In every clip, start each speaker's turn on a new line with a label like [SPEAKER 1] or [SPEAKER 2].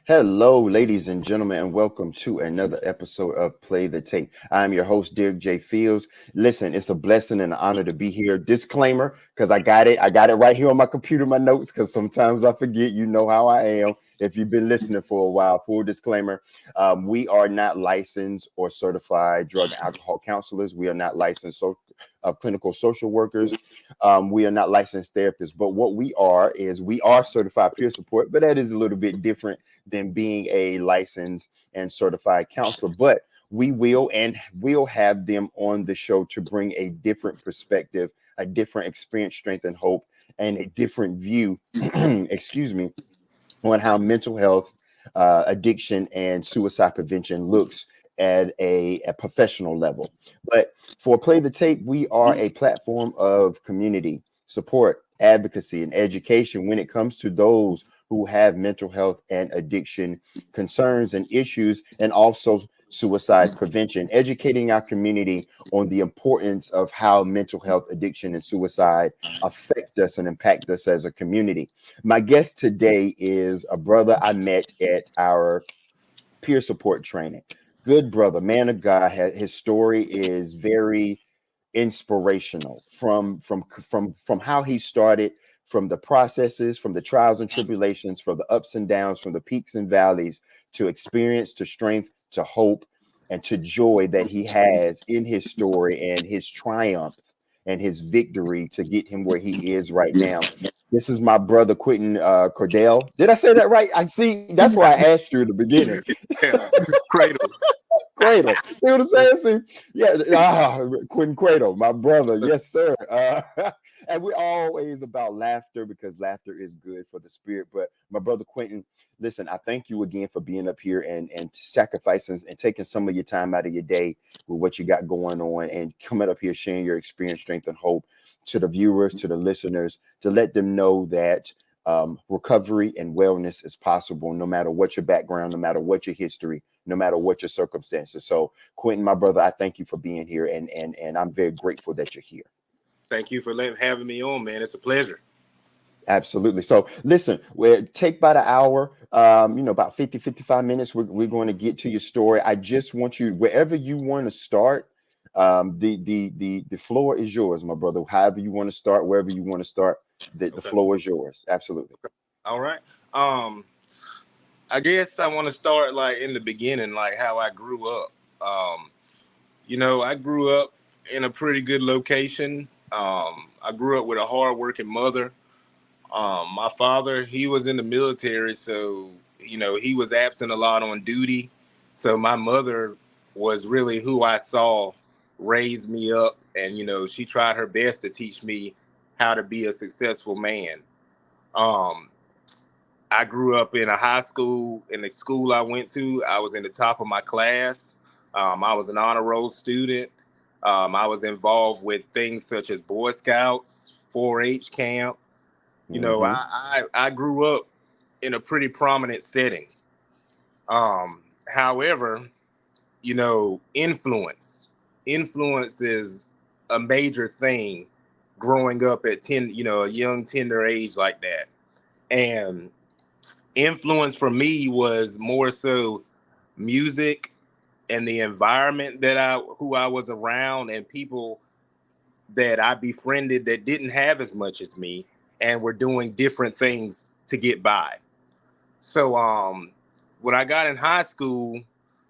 [SPEAKER 1] Hello, ladies and gentlemen, and welcome to another episode of Play the Tape. I'm your host, Derek J. Fields. Listen, it's a blessing and an honor to be here. Disclaimer, because I got it right here on my computer, my notes, because sometimes I forget. You know how I am. If you've been listening for a while, full disclaimer, we are not licensed or certified drug and alcohol counselors. We are not licensed clinical social workers. We are not licensed therapists, but what we are is we are certified peer support, but that is a little bit different than being a licensed and certified counselor. But we will have them on the show to bring a different perspective, a different experience, strength, and hope, and a different view, excuse me, on how mental health, addiction, and suicide prevention looks at a professional level. But for Play the Tape, we are a platform of community support, advocacy, and education when it comes to those who have mental health and addiction concerns and issues, and also suicide prevention, educating our community on the importance of how mental health, addiction, and suicide affect us and impact us as a community. My guest today is a brother I met at our peer support training. Good brother, man of God. His story is very inspirational from how he started, from the processes, from the trials and tribulations, from the ups and downs, from the peaks and valleys, to experience, to strength, to hope, and to joy that he has in his story, and his triumph and his victory to get him where he is right now. This is my brother Quenton Credle. Did I say that right? I see. That's why I asked you at the beginning.
[SPEAKER 2] Cradle.
[SPEAKER 1] Cradle. See what I'm saying? See? Yeah. Quenton Credle, my brother. Yes, sir. And we're always about laughter, because laughter is good for the spirit. But my brother Quenton, listen, I thank you again for being up here and sacrificing and taking some of your time out of your day with what you got going on, and coming up here sharing your experience, strength, and hope to the viewers, to the listeners, to let them know that recovery and wellness is possible, no matter what your background, no matter what your history, no matter what your circumstances. So, Quenton, my brother, I thank you for being here, and I'm very grateful that you're here.
[SPEAKER 2] Thank you for having me on, man. It's a pleasure.
[SPEAKER 1] Absolutely. So listen, we'll take about an hour, about 50, 55 minutes. We're going to get to your story. I just want you, wherever you want to start, the floor is yours, my brother. However you want to start, wherever you want to start, the floor is yours. Absolutely.
[SPEAKER 2] All right. I guess I want to start like in the beginning, like how I grew up. I grew up in a pretty good location. I grew up with a hardworking mother. My father, he was in the military, so, he was absent a lot on duty. So my mother was really who I saw raise me up. And, she tried her best to teach me how to be a successful man. I grew up in a high school. In the school I went to, I was in the top of my class. I was an honor roll student. I was involved with things such as Boy Scouts, 4-H camp. I grew up in a pretty prominent setting. However, influence is a major thing growing up at a young tender age like that. And influence for me was more so music and the environment who I was around, and people that I befriended that didn't have as much as me and were doing different things to get by. So when I got in high school,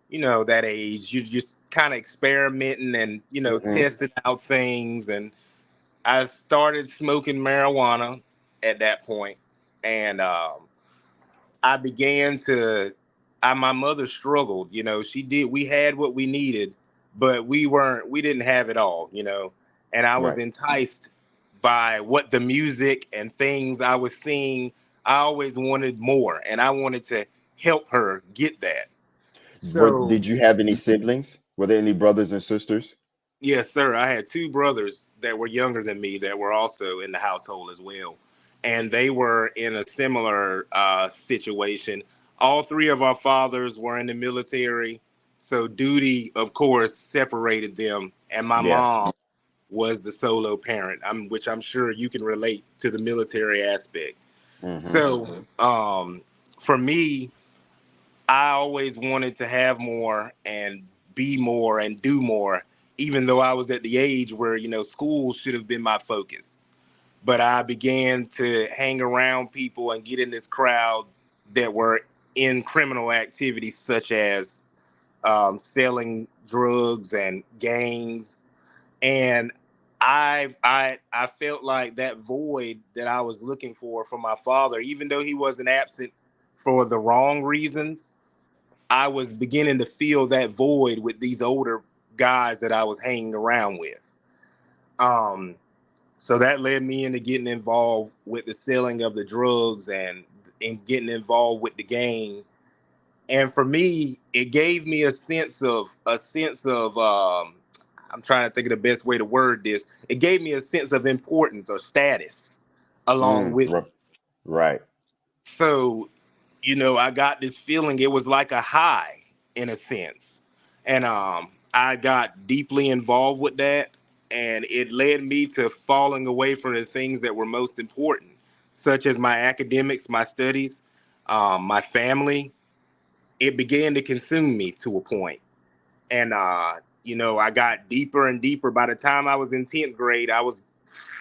[SPEAKER 2] that age, you just kind of experimenting and, testing out things. And I started smoking marijuana at that point. And I began to, my mother struggled, we had what we needed, but we didn't have it all, you know. And I was
[SPEAKER 1] Right.
[SPEAKER 2] enticed by what the music and things I was seeing. I always wanted more, and I wanted to help her get that.
[SPEAKER 1] What
[SPEAKER 2] So
[SPEAKER 1] did you have any siblings? Were there any brothers and sisters?
[SPEAKER 2] yes, sir. I had two brothers that were younger than me that were also in the household as well. And they were in a similar situation. All three of our fathers were in the military. So duty, of course, separated them. And my
[SPEAKER 1] Yeah.
[SPEAKER 2] mom was the solo parent, which I'm sure you can relate to the military aspect.
[SPEAKER 1] Mm-hmm.
[SPEAKER 2] So for me, I always wanted to have more and be more and do more, even though I was at the age where, you know, school should have been my focus. But I began to hang around people and get in this crowd that were in criminal activities such as selling drugs and gangs. And I felt like that void that I was looking for from my father, even though he wasn't absent for the wrong reasons, I was beginning to feel that void with these older guys that I was hanging around with. Um, so that led me into getting involved with the selling of the drugs and getting involved with the gang. And for me, it gave me a sense of I'm trying to think of the best way to word this. It gave me a sense of importance or status along
[SPEAKER 1] Mm,
[SPEAKER 2] with it.
[SPEAKER 1] right.
[SPEAKER 2] So, you know, I got this feeling it was like a high in a sense. And I got deeply involved with that, and it led me to falling away from the things that were most important, such as my academics, my studies, my family. It began to consume me to a point. And you know, I got deeper and deeper. By the time I was in 10th grade, I was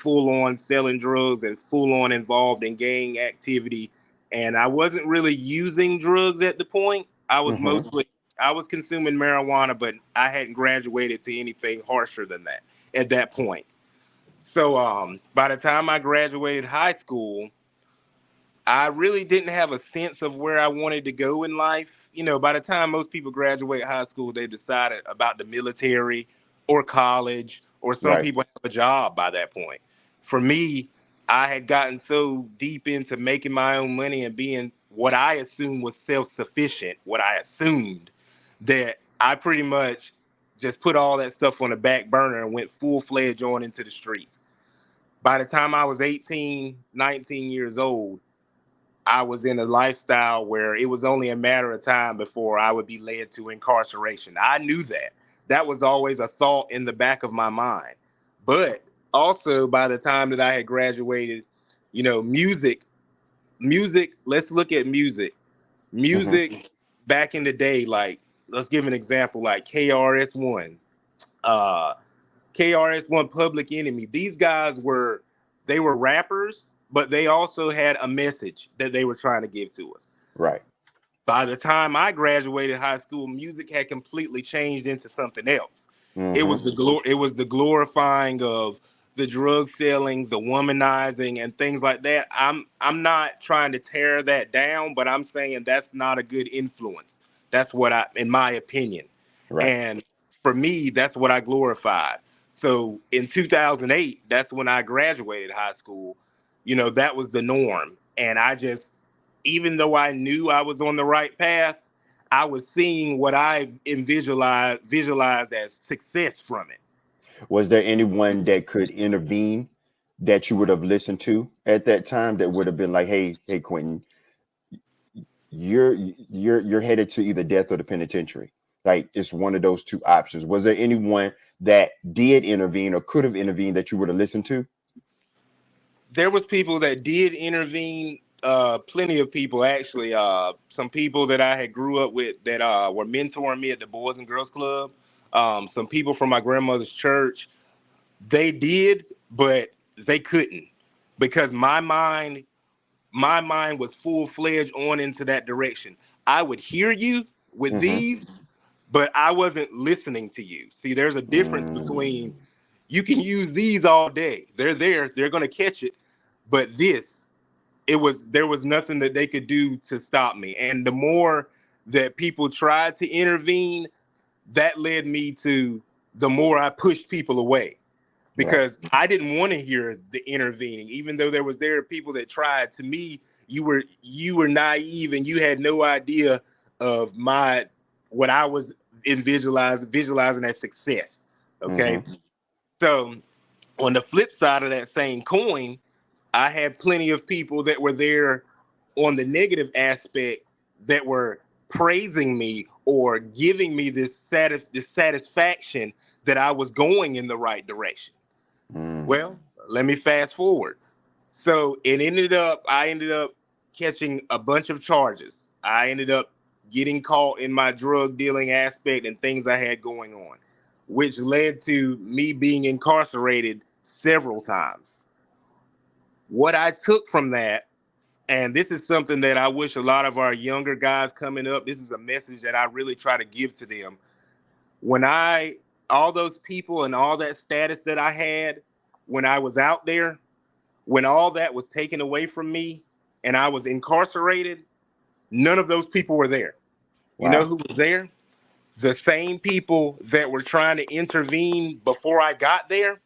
[SPEAKER 2] full on selling drugs and full on involved in gang activity. And I wasn't really using drugs at the point.
[SPEAKER 1] Mm-hmm.
[SPEAKER 2] I was consuming marijuana, but I hadn't graduated to anything harsher than that at that point. So by the time I graduated high school, I really didn't have a sense of where I wanted to go in life. You know, by the time most people graduate high school, they decided about the military or college, or some
[SPEAKER 1] Right.
[SPEAKER 2] people have a job by that point. For me, I had gotten so deep into making my own money and being what I assumed was self sufficient, what I assumed, that I pretty much just put all that stuff on the back burner and went full fledged on into the streets. By the time I was 18, 19 years old, I was in a lifestyle where it was only a matter of time before I would be led to incarceration. I knew that. That was always a thought in the back of my mind. But also, by the time that I had graduated, you know, let's look at music.
[SPEAKER 1] Mm-hmm.
[SPEAKER 2] Music back in the day, like, let's give an example like KRS-One, uh, KRS-One, Public Enemy. These guys they were rappers, but they also had a message that they were trying to give to us.
[SPEAKER 1] Right.
[SPEAKER 2] By the time I graduated high school, music had completely changed into something else.
[SPEAKER 1] Mm-hmm.
[SPEAKER 2] It was the glorifying of the drug selling, the womanizing, and things like that. I'm not trying to tear that down, but I'm saying that's not a good influence. That's what in my opinion.
[SPEAKER 1] Right.
[SPEAKER 2] And for me, that's what I glorified. So in 2008, that's when I graduated high school. You know, that was the norm. And I just, even though I knew I was on the right path, I was seeing what I visualized as success from it.
[SPEAKER 1] Was there anyone that could intervene that you would have listened to at that time that would have been like, hey, Quentin, you're headed to either death or the penitentiary. Like it's one of those two options. Was there anyone that did intervene or could have intervened that you would have listened to?
[SPEAKER 2] There was people that did intervene, plenty of people actually, some people that I had grew up with that were mentoring me at the Boys and Girls Club, some people from my grandmother's church. They did, but they couldn't, because my mind was full fledged on into that direction. I would hear you with
[SPEAKER 1] Mm-hmm.
[SPEAKER 2] these, but I wasn't listening to you. See, there's a difference between,
[SPEAKER 1] Mm,
[SPEAKER 2] you can use these all day. They're there, they're going to catch it. But there was nothing that they could do to stop me. And the more that people tried to intervene, that led me to the more I pushed people away
[SPEAKER 1] Right.
[SPEAKER 2] because I didn't want to hear the intervening, even though there are people that tried. To me, you were naive and you had no idea of my what I was in visualizing as success. Okay,
[SPEAKER 1] Mm-hmm.
[SPEAKER 2] so on the flip side of that same coin, I had plenty of people that were there on the negative aspect that were praising me or giving me this satisfaction that I was going in the right direction.
[SPEAKER 1] Mm.
[SPEAKER 2] Well, let me fast forward. So I ended up catching a bunch of charges. I ended up getting caught in my drug dealing aspect and things I had going on, which led to me being incarcerated several times. What I took from that, and this is something that I wish a lot of our younger guys coming up, this is a message that I really try to give to them. When all those people and all that status that I had when I was out there, when all that was taken away from me and I was incarcerated, none of those people were there. You know
[SPEAKER 1] Wow.
[SPEAKER 2] who was there? The same people that were trying to intervene before I got there.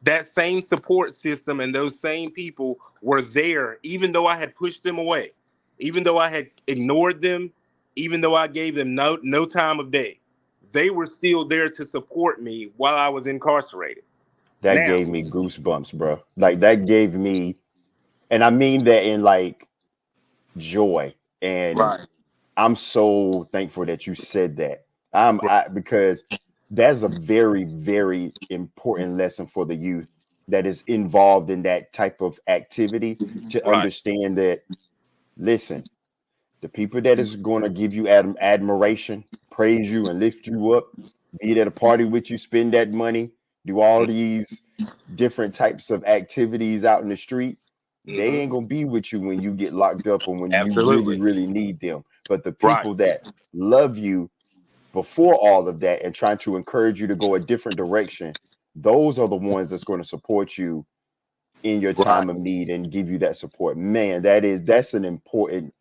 [SPEAKER 2] That same support system and those same people were there, even though I had pushed them away, even though I had ignored them, even though I gave them no time of day. They were still there to support me while I was incarcerated.
[SPEAKER 1] That
[SPEAKER 2] Now,
[SPEAKER 1] gave me goosebumps, bro. Like that gave me, and I mean that in like joy. And
[SPEAKER 2] right,
[SPEAKER 1] I'm so thankful that you said that. Because that's a very, very important lesson for the youth that is involved in that type of activity to
[SPEAKER 2] right,
[SPEAKER 1] understand that, listen, the people that is going to give you admiration, praise you, and lift you up, be it at a party with you, spend that money, do all these different types of activities out in the street, they
[SPEAKER 2] hmm
[SPEAKER 1] ain't going to be with you when you get locked up or when you really,
[SPEAKER 2] absolutely,
[SPEAKER 1] really need them. But the
[SPEAKER 2] right,
[SPEAKER 1] people that love you before all of that and trying to encourage you to go a different direction, those are the ones that's going to support you in your
[SPEAKER 2] right,
[SPEAKER 1] time of need and give you that support. Man, that's an important,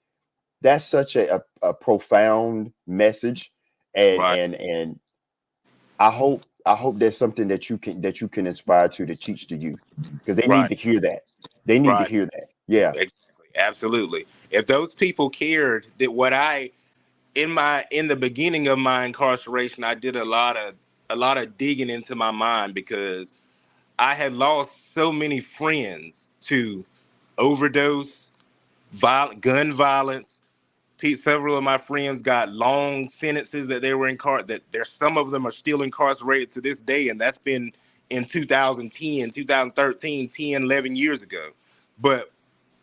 [SPEAKER 1] that's such a profound message. and
[SPEAKER 2] right,
[SPEAKER 1] and and I hope that's something that you can inspire to teach the youth, because they need
[SPEAKER 2] right,
[SPEAKER 1] to hear that. They need to
[SPEAKER 2] right.
[SPEAKER 1] hear that. Yeah.
[SPEAKER 2] Exactly, absolutely. If those people cared that what I in the beginning of my incarceration, I did a lot of digging into my mind because I had lost so many friends to overdose, gun violence. Several of my friends got long sentences that they were that there's some of them are still incarcerated to this day, and that's been in 2010, 2013, 10, 11 years ago. But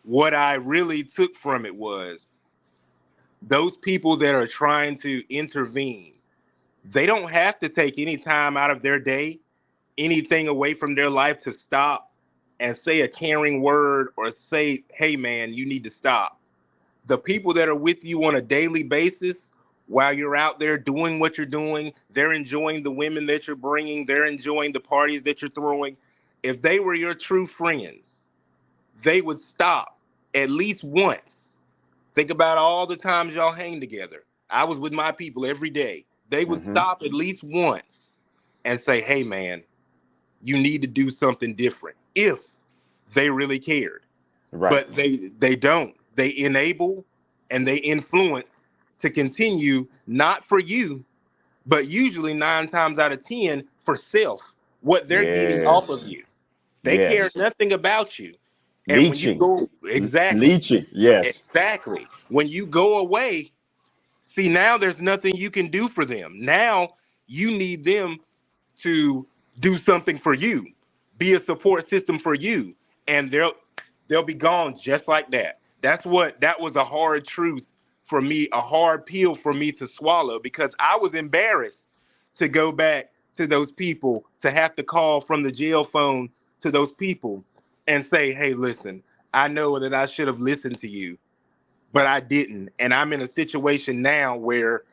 [SPEAKER 2] what I really took from it was those people that are trying to intervene, they don't have to take any time out of their day, anything away from their life to stop and say a caring word or say, hey, man, you need to stop. The people that are with you on a daily basis while you're out there doing what you're doing, they're enjoying the women that you're bringing, they're enjoying the parties that you're throwing. If they were your true friends, they would stop at least once. Think about all the times y'all hang together. I was with my people every day. They would
[SPEAKER 1] Hmm.
[SPEAKER 2] stop at least once and say, hey, man, you need to do something different if they really cared.
[SPEAKER 1] Right.
[SPEAKER 2] But they don't. They enable and they influence to continue, not for you, but usually 9 times out of 10 for self, what they're getting off of
[SPEAKER 1] Yes.
[SPEAKER 2] you. They care
[SPEAKER 1] Yes.
[SPEAKER 2] nothing about you. And when you
[SPEAKER 1] Leeching.
[SPEAKER 2] go, exactly,
[SPEAKER 1] Leeching. Yes.
[SPEAKER 2] exactly. When you go away, see, now there's nothing you can do for them. Now you need them to do something for you, be a support system for you, and they'll be gone just like that. That was a hard truth for me, a hard pill for me to swallow because I was embarrassed to go back to those people, to have to call from the jail phone to those people and say, "Hey, listen, I know that I should have listened to you, but I didn't, and I'm in a situation now where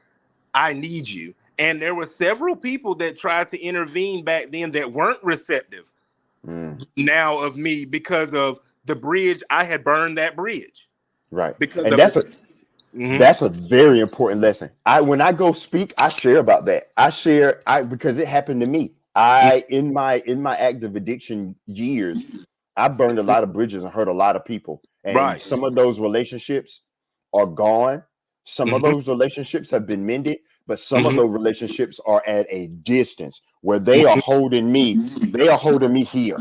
[SPEAKER 2] I need you." And there were several people that tried to intervene back then that weren't receptive
[SPEAKER 1] Mm.
[SPEAKER 2] now of me because of the bridge. I had burned that bridge
[SPEAKER 1] Right.
[SPEAKER 2] because
[SPEAKER 1] And
[SPEAKER 2] of
[SPEAKER 1] that's a
[SPEAKER 2] it. Mm-hmm.
[SPEAKER 1] That's a very important lesson. When I go speak, I share about that. I because it happened to me. I in my active addiction years, I burned a lot of bridges and hurt a lot of people. And
[SPEAKER 2] Right.
[SPEAKER 1] some of those relationships are gone. Some of
[SPEAKER 2] Mm-hmm.
[SPEAKER 1] those relationships have been mended, but some of
[SPEAKER 2] Mm-hmm.
[SPEAKER 1] those relationships are at a distance where they are holding me here.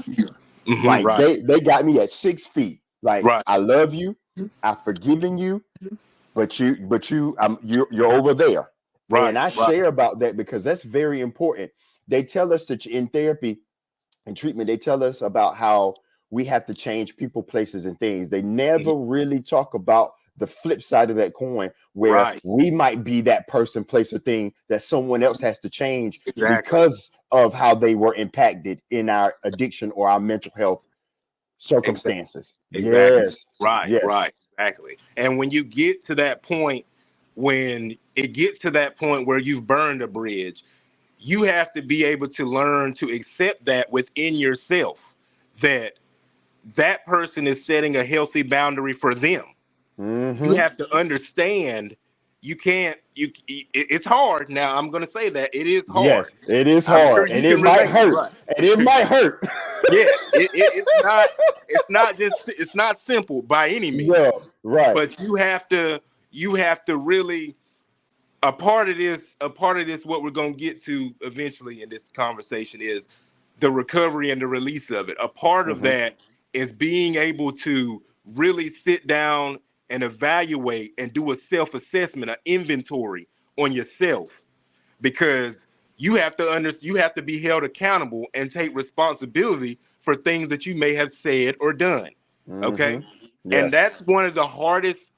[SPEAKER 2] Mm-hmm.
[SPEAKER 1] Like
[SPEAKER 2] Right.
[SPEAKER 1] they got me at 6 feet. Like,
[SPEAKER 2] Right.
[SPEAKER 1] I love you, I've forgiven you, you're over there. And
[SPEAKER 2] Right.
[SPEAKER 1] I
[SPEAKER 2] Right.
[SPEAKER 1] share about that because that's very important. They tell us that in therapy and treatment, they tell us about how we have to change people, places, and things. They never really talk about the flip side of that coin, where
[SPEAKER 2] Right.
[SPEAKER 1] we might be that person, place, or thing that someone else has to change
[SPEAKER 2] Exactly.
[SPEAKER 1] because of how they were impacted in our addiction or our mental health
[SPEAKER 2] Exactly.
[SPEAKER 1] circumstances.
[SPEAKER 2] Exactly.
[SPEAKER 1] Yes.
[SPEAKER 2] Right.
[SPEAKER 1] Yes.
[SPEAKER 2] Right. Exactly. And when you get to that point, when it gets to that point where you've burned a bridge, you have to be able to learn to accept that within yourself, that that person is setting a healthy boundary for them. You
[SPEAKER 1] Mm-hmm.
[SPEAKER 2] have to understand you can't it's hard. Now I'm going to say that it is hard.
[SPEAKER 1] Yes, it is
[SPEAKER 2] I'm sure
[SPEAKER 1] hard
[SPEAKER 2] you
[SPEAKER 1] and it
[SPEAKER 2] can
[SPEAKER 1] might
[SPEAKER 2] relate,
[SPEAKER 1] hurt.
[SPEAKER 2] right?
[SPEAKER 1] And it might hurt.
[SPEAKER 2] Yeah, it's not just it's not simple by any means,
[SPEAKER 1] No, right.
[SPEAKER 2] but you have to really a part of this what we're going to get to eventually in this conversation is the recovery and the release of it. A part of
[SPEAKER 1] Mm-hmm.
[SPEAKER 2] that is being able to really sit down and evaluate and do a self-assessment, an inventory on yourself, because you have to be held accountable and take responsibility for things that you may have said or done. Okay?
[SPEAKER 1] Mm-hmm.
[SPEAKER 2] And
[SPEAKER 1] Yes.
[SPEAKER 2] that's one of the hardest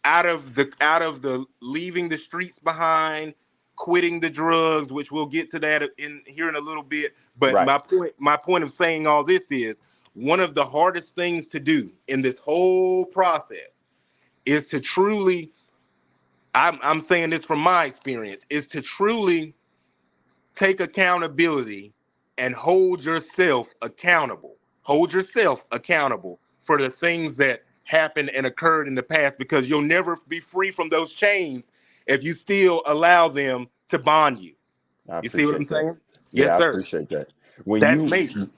[SPEAKER 2] out of the leaving the streets behind, quitting the drugs, which we'll get to that in here in a little bit. But
[SPEAKER 1] Right.
[SPEAKER 2] my point of saying all this is one of the hardest things to do in this whole process is to truly, I'm saying this from my experience, is to truly take accountability and hold yourself accountable. Hold yourself accountable for the things that happened and occurred in the past, because you'll never be free from those chains if you still allow them to bond you.
[SPEAKER 1] I
[SPEAKER 2] You see what I'm
[SPEAKER 1] appreciate that.
[SPEAKER 2] saying? Yes,
[SPEAKER 1] Yeah, I
[SPEAKER 2] sir.
[SPEAKER 1] appreciate that. When
[SPEAKER 2] That's
[SPEAKER 1] you
[SPEAKER 2] major.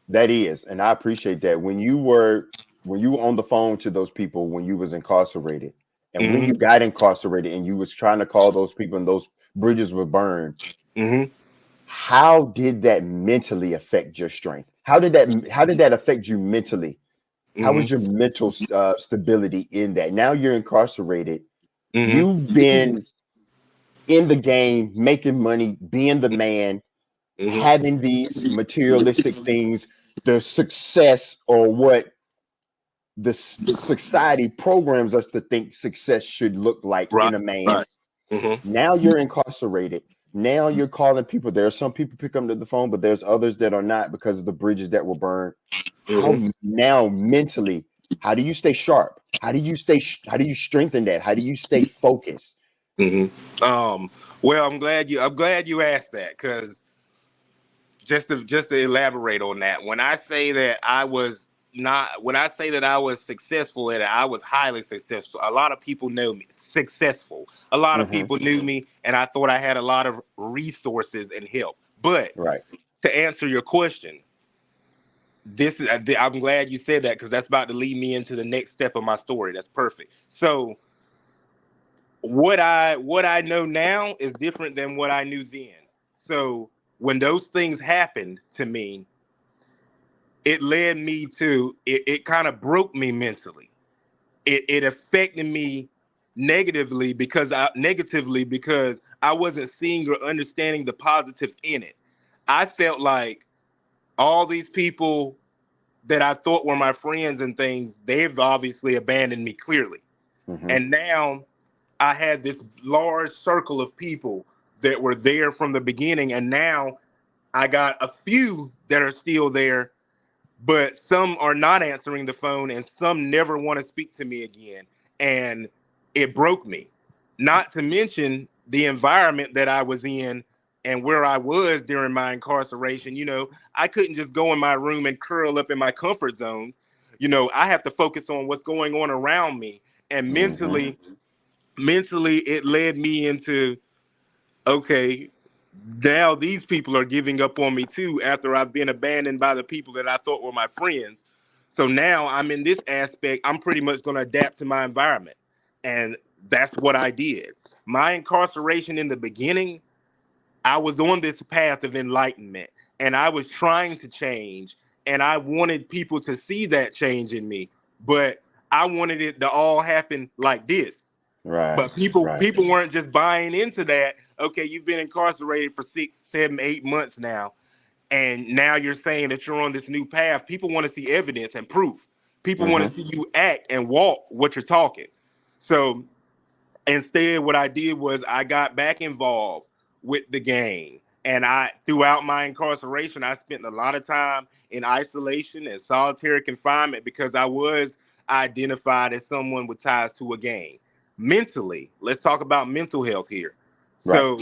[SPEAKER 1] That is, and I appreciate that. When you were on the phone to those people when you was incarcerated, and when you
[SPEAKER 2] Mm-hmm.
[SPEAKER 1] got incarcerated and you was trying to call those people and those bridges were burned,
[SPEAKER 2] Mm-hmm.
[SPEAKER 1] how did that mentally affect your strength? How did that affect you mentally? How was
[SPEAKER 2] Mm-hmm.
[SPEAKER 1] your mental stability in that? Now you're incarcerated.
[SPEAKER 2] Mm-hmm.
[SPEAKER 1] You've been in the game, making money, being the man,
[SPEAKER 2] Mm-hmm.
[SPEAKER 1] having these materialistic things, the success or what the society programs us to think success should look like
[SPEAKER 2] Right.
[SPEAKER 1] in a man.
[SPEAKER 2] Right. Mm-hmm.
[SPEAKER 1] Now you're incarcerated. Now you're calling people. There are some people pick up the phone, but there's others that are not because of the bridges that were burned. How
[SPEAKER 2] Mm-hmm.
[SPEAKER 1] now mentally? How do you stay sharp? How do you strengthen that? How do you stay focused?
[SPEAKER 2] Mm-hmm. Well, I'm glad you asked that, because just to elaborate on that, when I say that I was not when I say that I was successful at it, I was highly successful. A lot of people know me successful. A lot of
[SPEAKER 1] Hmm.
[SPEAKER 2] people knew me, and I thought I had a lot of resources and help. But
[SPEAKER 1] Right.
[SPEAKER 2] to answer your question, I'm glad you said that, because that's about to lead me into the next step of my story. That's perfect. So what I know now is different than what I knew then. So when those things happened to me, it led me to it kind of broke me mentally. It affected me negatively because I wasn't seeing or understanding the positive in it. I felt like all these people that I thought were my friends and things, they've obviously abandoned me clearly.
[SPEAKER 1] Hmm.
[SPEAKER 2] And now I had this large circle of people that were there from the beginning, and now I got a few that are still there, but some are not answering the phone and some never want to speak to me again. And it broke me. Not to mention the environment that I was in and where I was during my incarceration. I couldn't just go in my room and curl up in my comfort zone. I have to focus on what's going on around me. And
[SPEAKER 1] Hmm.
[SPEAKER 2] mentally, mentally it led me into, okay, now these people are giving up on me too after I've been abandoned by the people that I thought were my friends. So now I'm in this aspect, I'm pretty much going to adapt to my environment. And that's what I did. My incarceration in the beginning, I was on this path of enlightenment and I was trying to change and I wanted people to see that change in me, but I wanted it to all happen like this.
[SPEAKER 1] Right.
[SPEAKER 2] But people
[SPEAKER 1] Right.
[SPEAKER 2] people weren't just buying into that. Okay, you've been incarcerated for 6, 7, 8 months now, and now you're saying that you're on this new path. People want to see evidence and proof. People want
[SPEAKER 1] Mm-hmm.
[SPEAKER 2] to see you act and walk what you're talking. So instead, what I did was I got back involved with the gang. And I, throughout my incarceration, I spent a lot of time in isolation and solitary confinement because I was identified as someone with ties to a gang. Mentally, let's talk about mental health here.
[SPEAKER 1] Right.
[SPEAKER 2] So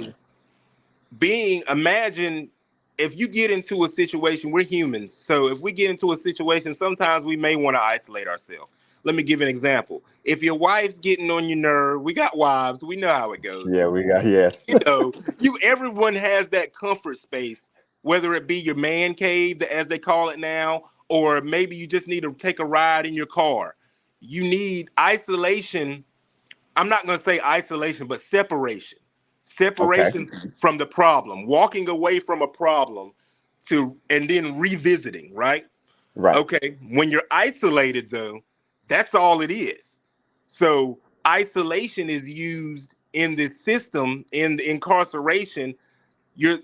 [SPEAKER 2] imagine if you get into a situation, we're humans, so if we get into a situation, sometimes we may want to isolate ourselves. Let me give an example. If your wife's getting on your nerve, we got wives, we know how it goes.
[SPEAKER 1] Yeah, we got yes.
[SPEAKER 2] You know, everyone has that comfort space, whether it be your man cave, as they call it now, or maybe you just need to take a ride in your car. You need isolation. I'm not going to say isolation, but separation.
[SPEAKER 1] Okay.
[SPEAKER 2] Separation from the problem, walking away from a problem and then revisiting, right?
[SPEAKER 1] Right.
[SPEAKER 2] Okay. When you're isolated though, that's all it is. So isolation is used in this system in the incarceration.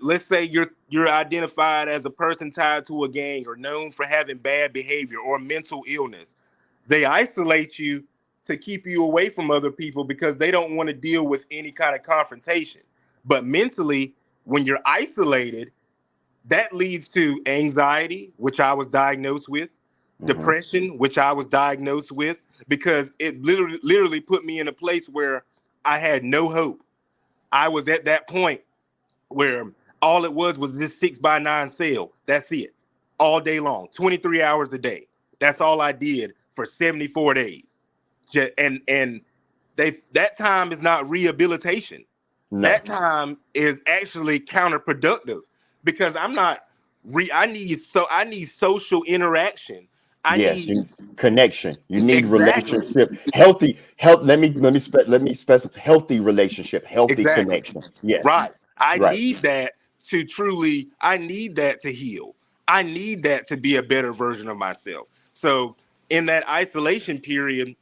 [SPEAKER 2] Let's say you're identified as a person tied to a gang or known for having bad behavior or mental illness. They isolate you to keep you away from other people because they don't want to deal with any kind of confrontation. But mentally, when you're isolated, that leads to anxiety, which I was diagnosed with,
[SPEAKER 1] Mm-hmm.
[SPEAKER 2] depression, which I was diagnosed with, because it literally put me in a place where I had no hope. I was at that point where all it was this 6x9 cell. That's it. All day long, 23 hours a day. That's all I did for 74 days. And that time is not rehabilitation.
[SPEAKER 1] No.
[SPEAKER 2] That time is actually counterproductive because I need social interaction. I
[SPEAKER 1] Yes,
[SPEAKER 2] need
[SPEAKER 1] you connection. You need
[SPEAKER 2] exactly.
[SPEAKER 1] relationship. Let me specify healthy relationship, healthy
[SPEAKER 2] Exactly.
[SPEAKER 1] connection. Yes.
[SPEAKER 2] Right. I
[SPEAKER 1] Right.
[SPEAKER 2] need that I need that to heal. I need that to be a better version of myself. So in that isolation period,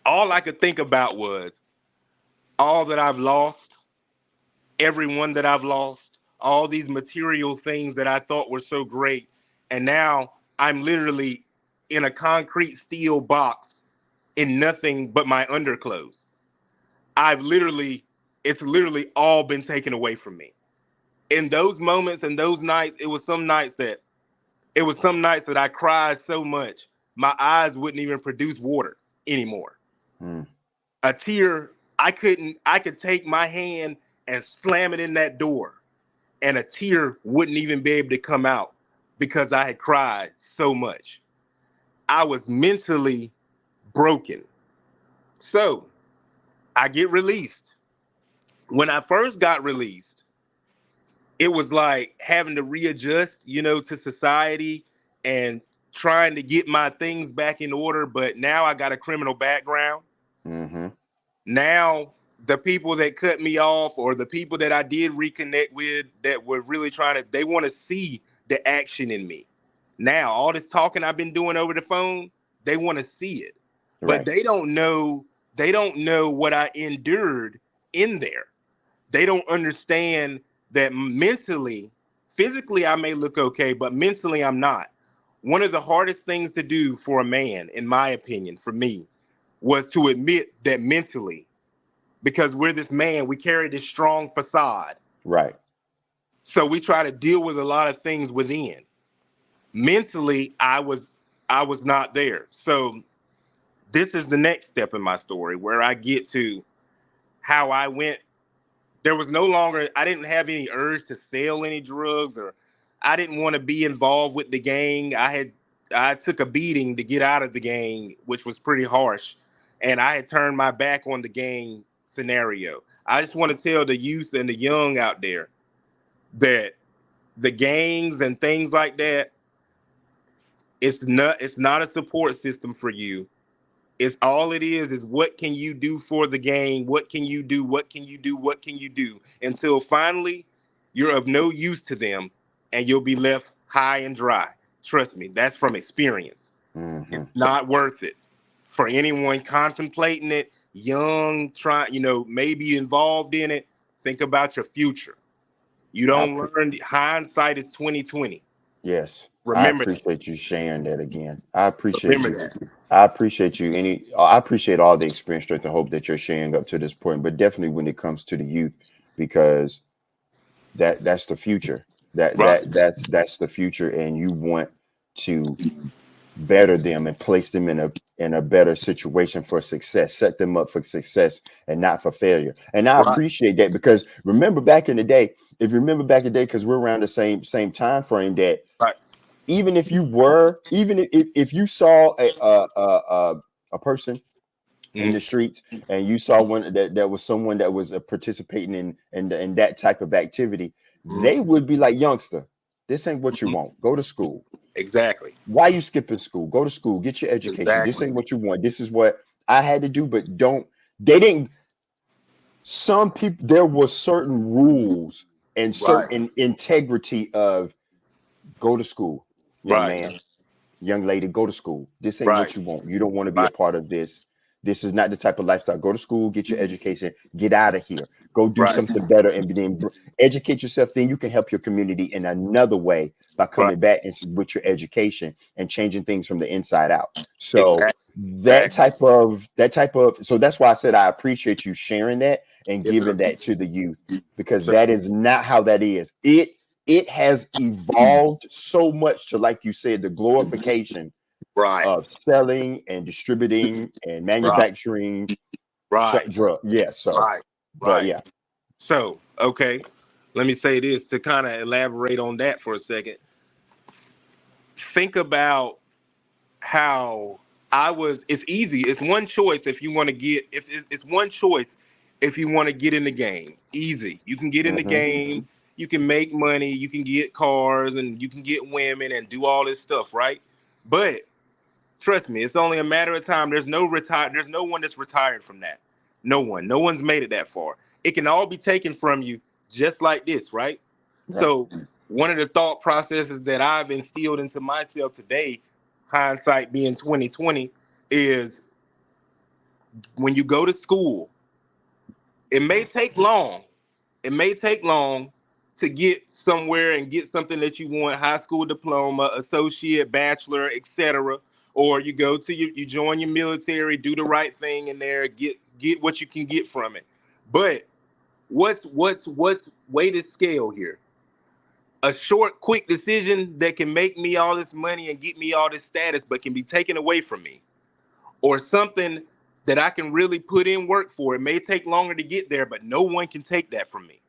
[SPEAKER 2] all I could think about was all that I've lost, everyone that I've lost, all these material things that I thought were so great. And now I'm literally in a concrete steel box in nothing but my underclothes. It's literally all been taken away from me. In those moments and those nights, it was some nights that I cried so much, my eyes wouldn't even produce water anymore.
[SPEAKER 1] Mm.
[SPEAKER 2] A tear, I could take my hand and slam it in that door and a tear wouldn't even be able to come out because I had cried so much. I was mentally broken. So I get released. When I first got released, it was like having to readjust, to society and trying to get my things back in order. But now I got a criminal background.
[SPEAKER 1] Mm-hmm.
[SPEAKER 2] Now the people that cut me off or the people that I did reconnect with that were really they want to see the action in me. Now, all this talking I've been doing over the phone, they want to see it. But
[SPEAKER 1] Right.
[SPEAKER 2] they don't know what I endured in there. They don't understand that mentally, physically I may look okay, but mentally I'm not. One of the hardest things to do for a man, in my opinion, for me, was to admit that mentally, because we're this man, we carry this strong facade.
[SPEAKER 1] Right.
[SPEAKER 2] So we try to deal with a lot of things within. Mentally, I was not there. So this is the next step in my story where I get to how I went. There was no longer, I didn't have any urge to sell any drugs or I didn't want to be involved with the gang. I took a beating to get out of the gang, which was pretty harsh. And I had turned my back on the gang scenario. I just want to tell the youth and the young out there that the gangs and things like that, it's not a support system for you. It's all it is what can you do for the gang? What can you do? What can you do? What can you do? Until finally you're of no use to them and you'll be left high and dry. Trust me, that's from experience.
[SPEAKER 1] Mm-hmm.
[SPEAKER 2] It's not worth it for anyone contemplating it, young, trying, maybe involved in it. Think about your future. You
[SPEAKER 1] I
[SPEAKER 2] don't
[SPEAKER 1] pre-
[SPEAKER 2] learn. Hindsight is 2020.
[SPEAKER 1] yes, I
[SPEAKER 2] Remember that.
[SPEAKER 1] appreciate you sharing that again. I appreciate
[SPEAKER 2] Remember
[SPEAKER 1] you.
[SPEAKER 2] that.
[SPEAKER 1] I appreciate you. I appreciate all the experience, strength, and hope that you're sharing up to this point. But definitely when it comes to the youth, because that's the future.
[SPEAKER 2] Right.
[SPEAKER 1] That's the future, and you want to better them and place them in a better situation for success, set them up for success and not for failure. And I
[SPEAKER 2] Right.
[SPEAKER 1] appreciate that, because remember back in the day, if you remember back in the day, because we're around the same time frame, that
[SPEAKER 2] Right.
[SPEAKER 1] even if you saw a person in
[SPEAKER 2] Mhm.
[SPEAKER 1] the streets and you saw one that was someone that was participating in that type of activity,
[SPEAKER 2] Mhm.
[SPEAKER 1] they would be like, youngster, this ain't what you
[SPEAKER 2] Mhm.
[SPEAKER 1] want, go to school.
[SPEAKER 2] Exactly.
[SPEAKER 1] Why you skipping school? Go to school, get your education. This
[SPEAKER 2] Exactly.
[SPEAKER 1] ain't what you want. This is what I had to do, but don't they didn't some people, there were certain rules and
[SPEAKER 2] Right.
[SPEAKER 1] certain integrity of go to school, young
[SPEAKER 2] Right.
[SPEAKER 1] man, young lady, go to school. This ain't
[SPEAKER 2] Right.
[SPEAKER 1] what you want. You don't want to be a
[SPEAKER 2] Right.
[SPEAKER 1] part of this. This is not the type of lifestyle. Go to school, get your education, get out of here. Go do
[SPEAKER 2] Right.
[SPEAKER 1] something better, and then educate yourself. Then you can help your community in another way by
[SPEAKER 2] Right.
[SPEAKER 1] coming back and with your education and changing things from the inside out. So
[SPEAKER 2] Exactly.
[SPEAKER 1] that
[SPEAKER 2] Exactly.
[SPEAKER 1] type of so that's why I said I appreciate you sharing that and
[SPEAKER 2] Yes, sir.
[SPEAKER 1] giving that to the youth, because
[SPEAKER 2] Sir.
[SPEAKER 1] that is not how that is. It has evolved so much to, like you said, the glorification
[SPEAKER 2] Right.
[SPEAKER 1] of selling and distributing and
[SPEAKER 2] Right.
[SPEAKER 1] manufacturing
[SPEAKER 2] Right.
[SPEAKER 1] drug. Yeah. So,
[SPEAKER 2] Right.
[SPEAKER 1] but
[SPEAKER 2] Right.
[SPEAKER 1] yeah.
[SPEAKER 2] So, okay. Let me say this to kind of elaborate on that for a second. Think about how it's easy. It's one choice if you want to get, if it's one choice if you want to get in the game. Easy. You can get in the
[SPEAKER 1] Hmm.
[SPEAKER 2] game, you can make money, you can get cars, and you can get women and do all this stuff, right? But trust me, it's only a matter of time. There's no one that's retired from that. No one. No one's made it that far. It can all be taken from you just like this, right?
[SPEAKER 1] Right.
[SPEAKER 2] So one of the thought processes that I've instilled into myself today, hindsight being 2020, is when you go to school, it may take long. It may take long to get somewhere and get something that you want, high school diploma, associate, bachelor, etc. Or you go to you join your military, do the right thing in there, get what you can get from it. But what's weighted scale here? A short, quick decision that can make me all this money and get me all this status, but can be taken away from me, or something that I can really put in work for. It may take longer to get there, but no one can take that from me.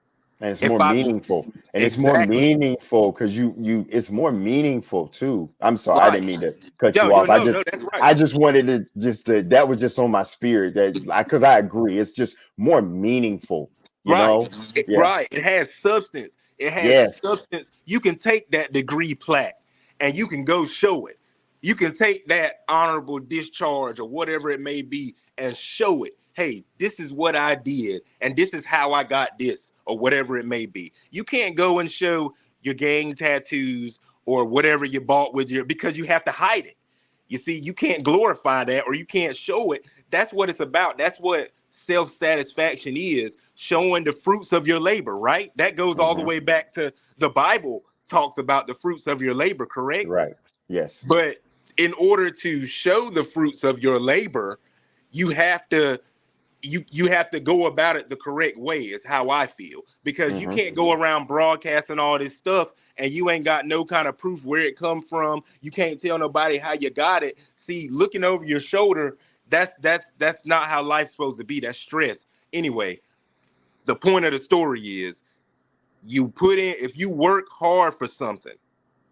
[SPEAKER 1] And it's
[SPEAKER 2] If
[SPEAKER 1] more
[SPEAKER 2] I
[SPEAKER 1] meaningful. And it's more
[SPEAKER 2] exactly
[SPEAKER 1] meaningful because it's more meaningful too. I'm sorry, I
[SPEAKER 2] right,
[SPEAKER 1] didn't mean to cut
[SPEAKER 2] yo,
[SPEAKER 1] you
[SPEAKER 2] yo,
[SPEAKER 1] off.
[SPEAKER 2] no, no, that's right,
[SPEAKER 1] I just wanted to that was just on my spirit that because I agree. It's just more meaningful, you
[SPEAKER 2] right,
[SPEAKER 1] know? Yeah.
[SPEAKER 2] right. It has substance. It has
[SPEAKER 1] Yes.
[SPEAKER 2] substance. You can take that degree plaque and you can go show it. You can take that honorable discharge or whatever it may be and show it. Hey, this is what I did, and this is how I got this, or whatever it may be. You can't go and show your gang tattoos or whatever you bought with your, because you have to hide it. You see, you can't glorify that or you can't show it. That's what it's about. That's what self-satisfaction is, showing the fruits of your labor, right? That goes all the
[SPEAKER 1] Hmm.
[SPEAKER 2] way back to the Bible talks about the fruits of your labor, correct?
[SPEAKER 1] Right. Yes.
[SPEAKER 2] But in order to show the fruits of your labor, you have to you have to go about it the correct way, is how I feel, because you
[SPEAKER 1] Hmm.
[SPEAKER 2] can't go around broadcasting all this stuff and you ain't got no kind of proof where it come from. You can't tell nobody how you got it. See, looking over your shoulder, that's not how life's supposed to be. That's stress. Anyway, the point of the story is, you put in, if you work hard for something,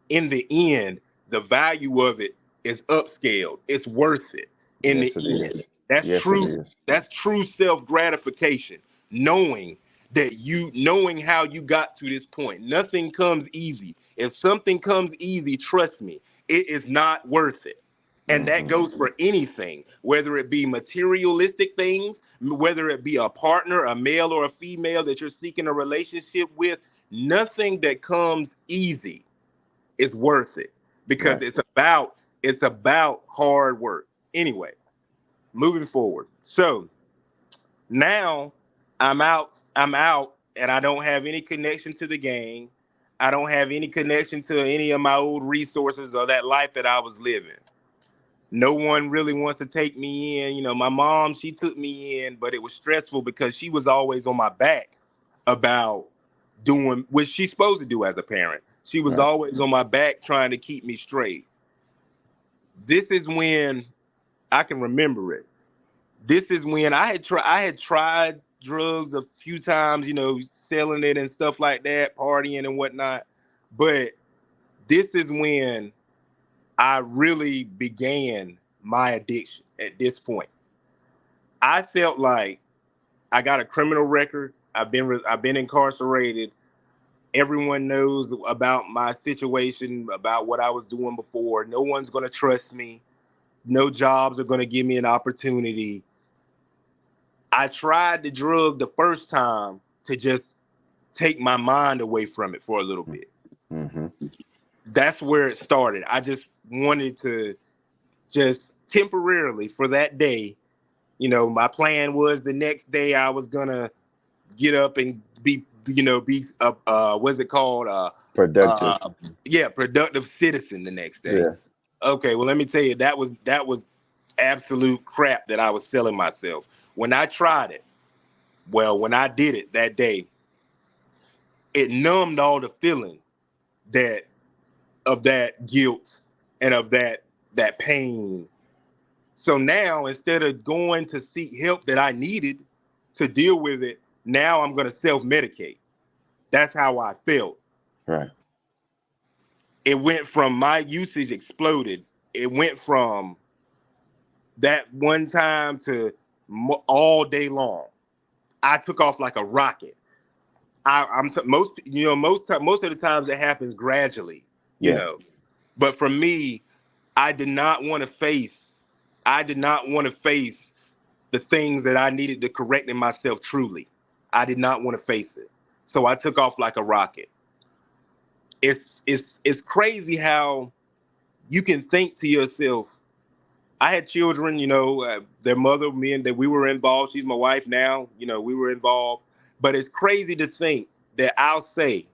[SPEAKER 2] in the end, the value of it is upscaled. It's worth it in the
[SPEAKER 1] Yes, it
[SPEAKER 2] end.
[SPEAKER 1] is.
[SPEAKER 2] That's
[SPEAKER 1] Yes, it
[SPEAKER 2] true.
[SPEAKER 1] is.
[SPEAKER 2] That's true self gratification. Knowing knowing how you got to this point. Nothing comes easy. If something comes easy, trust me, it is not worth it. And that
[SPEAKER 1] Hmm.
[SPEAKER 2] goes for anything, whether it be materialistic things, whether it be a partner, a male or a female that you're seeking a relationship with. Nothing that comes easy is worth it because
[SPEAKER 1] Right.
[SPEAKER 2] it's about hard work. Anyway, moving forward. So now I'm out and I don't have any connection to the gang. I don't have any connection to any of my old resources or that life that I was living. No one really wants to take me in. My mom, she took me in, but it was stressful because she was always on my back about doing what she's supposed to do as a parent. She was
[SPEAKER 1] Right.
[SPEAKER 2] always on my back trying to keep me straight. This is when I can remember it. This is when I had tried drugs a few times, selling it and stuff like that, partying and whatnot. But this is when I really began my addiction at this point. I felt like I got a criminal record. I've been incarcerated. Everyone knows about my situation, about what I was doing before. No one's going to trust me. No jobs are going to give me an opportunity. I tried the drug the first time to just take my mind away from it for a little bit.
[SPEAKER 1] Hmm.
[SPEAKER 2] That's where it started. I just wanted to just temporarily for that day. My plan was the next day I was gonna get up and be what's it called?
[SPEAKER 1] Productive.
[SPEAKER 2] Yeah, productive citizen the next day.
[SPEAKER 1] Yeah.
[SPEAKER 2] Okay, well let me tell you that was absolute crap that I was selling myself. When I tried it, when I did it that day, it numbed all the feeling that of that guilt and of that pain. So now instead of going to seek help that I needed to deal with it, now I'm going to self-medicate. That's how I felt.
[SPEAKER 1] Right.
[SPEAKER 2] It went from my usage exploded. It went from that one time to all day long. I took off like a rocket. Most of the times it happens gradually, you
[SPEAKER 1] Yeah.
[SPEAKER 2] know. But for me, I did not want to face. I did not want to face the things that I needed to correct in myself. Truly, I did not want to face it. So I took off like a rocket. It's crazy how you can think to yourself. I had children, their mother, me, and that we were involved. She's my wife now. We were involved. But it's crazy to think that I'll say,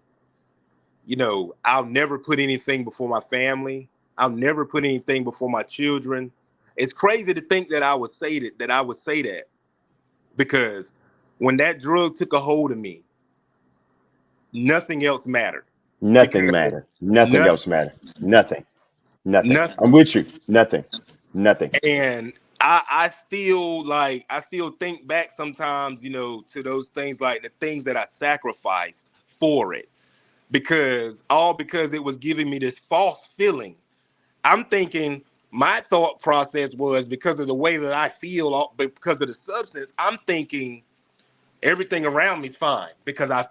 [SPEAKER 2] I'll never put anything before my family. I'll never put anything before my children. It's crazy to think that I would say that because when that drug took a hold of me, nothing else mattered.
[SPEAKER 1] Nothing
[SPEAKER 2] Because
[SPEAKER 1] matters. Nothing
[SPEAKER 2] nothing,
[SPEAKER 1] else matters. Nothing. Nothing. I'm
[SPEAKER 2] nothing.
[SPEAKER 1] with you. Nothing. Nothing.
[SPEAKER 2] And I still think back sometimes, to those things like the things that I sacrificed for it because it was giving me this false feeling. I'm thinking my thought process was because of the way that I feel, because of the substance. I'm thinking everything around me's fine because I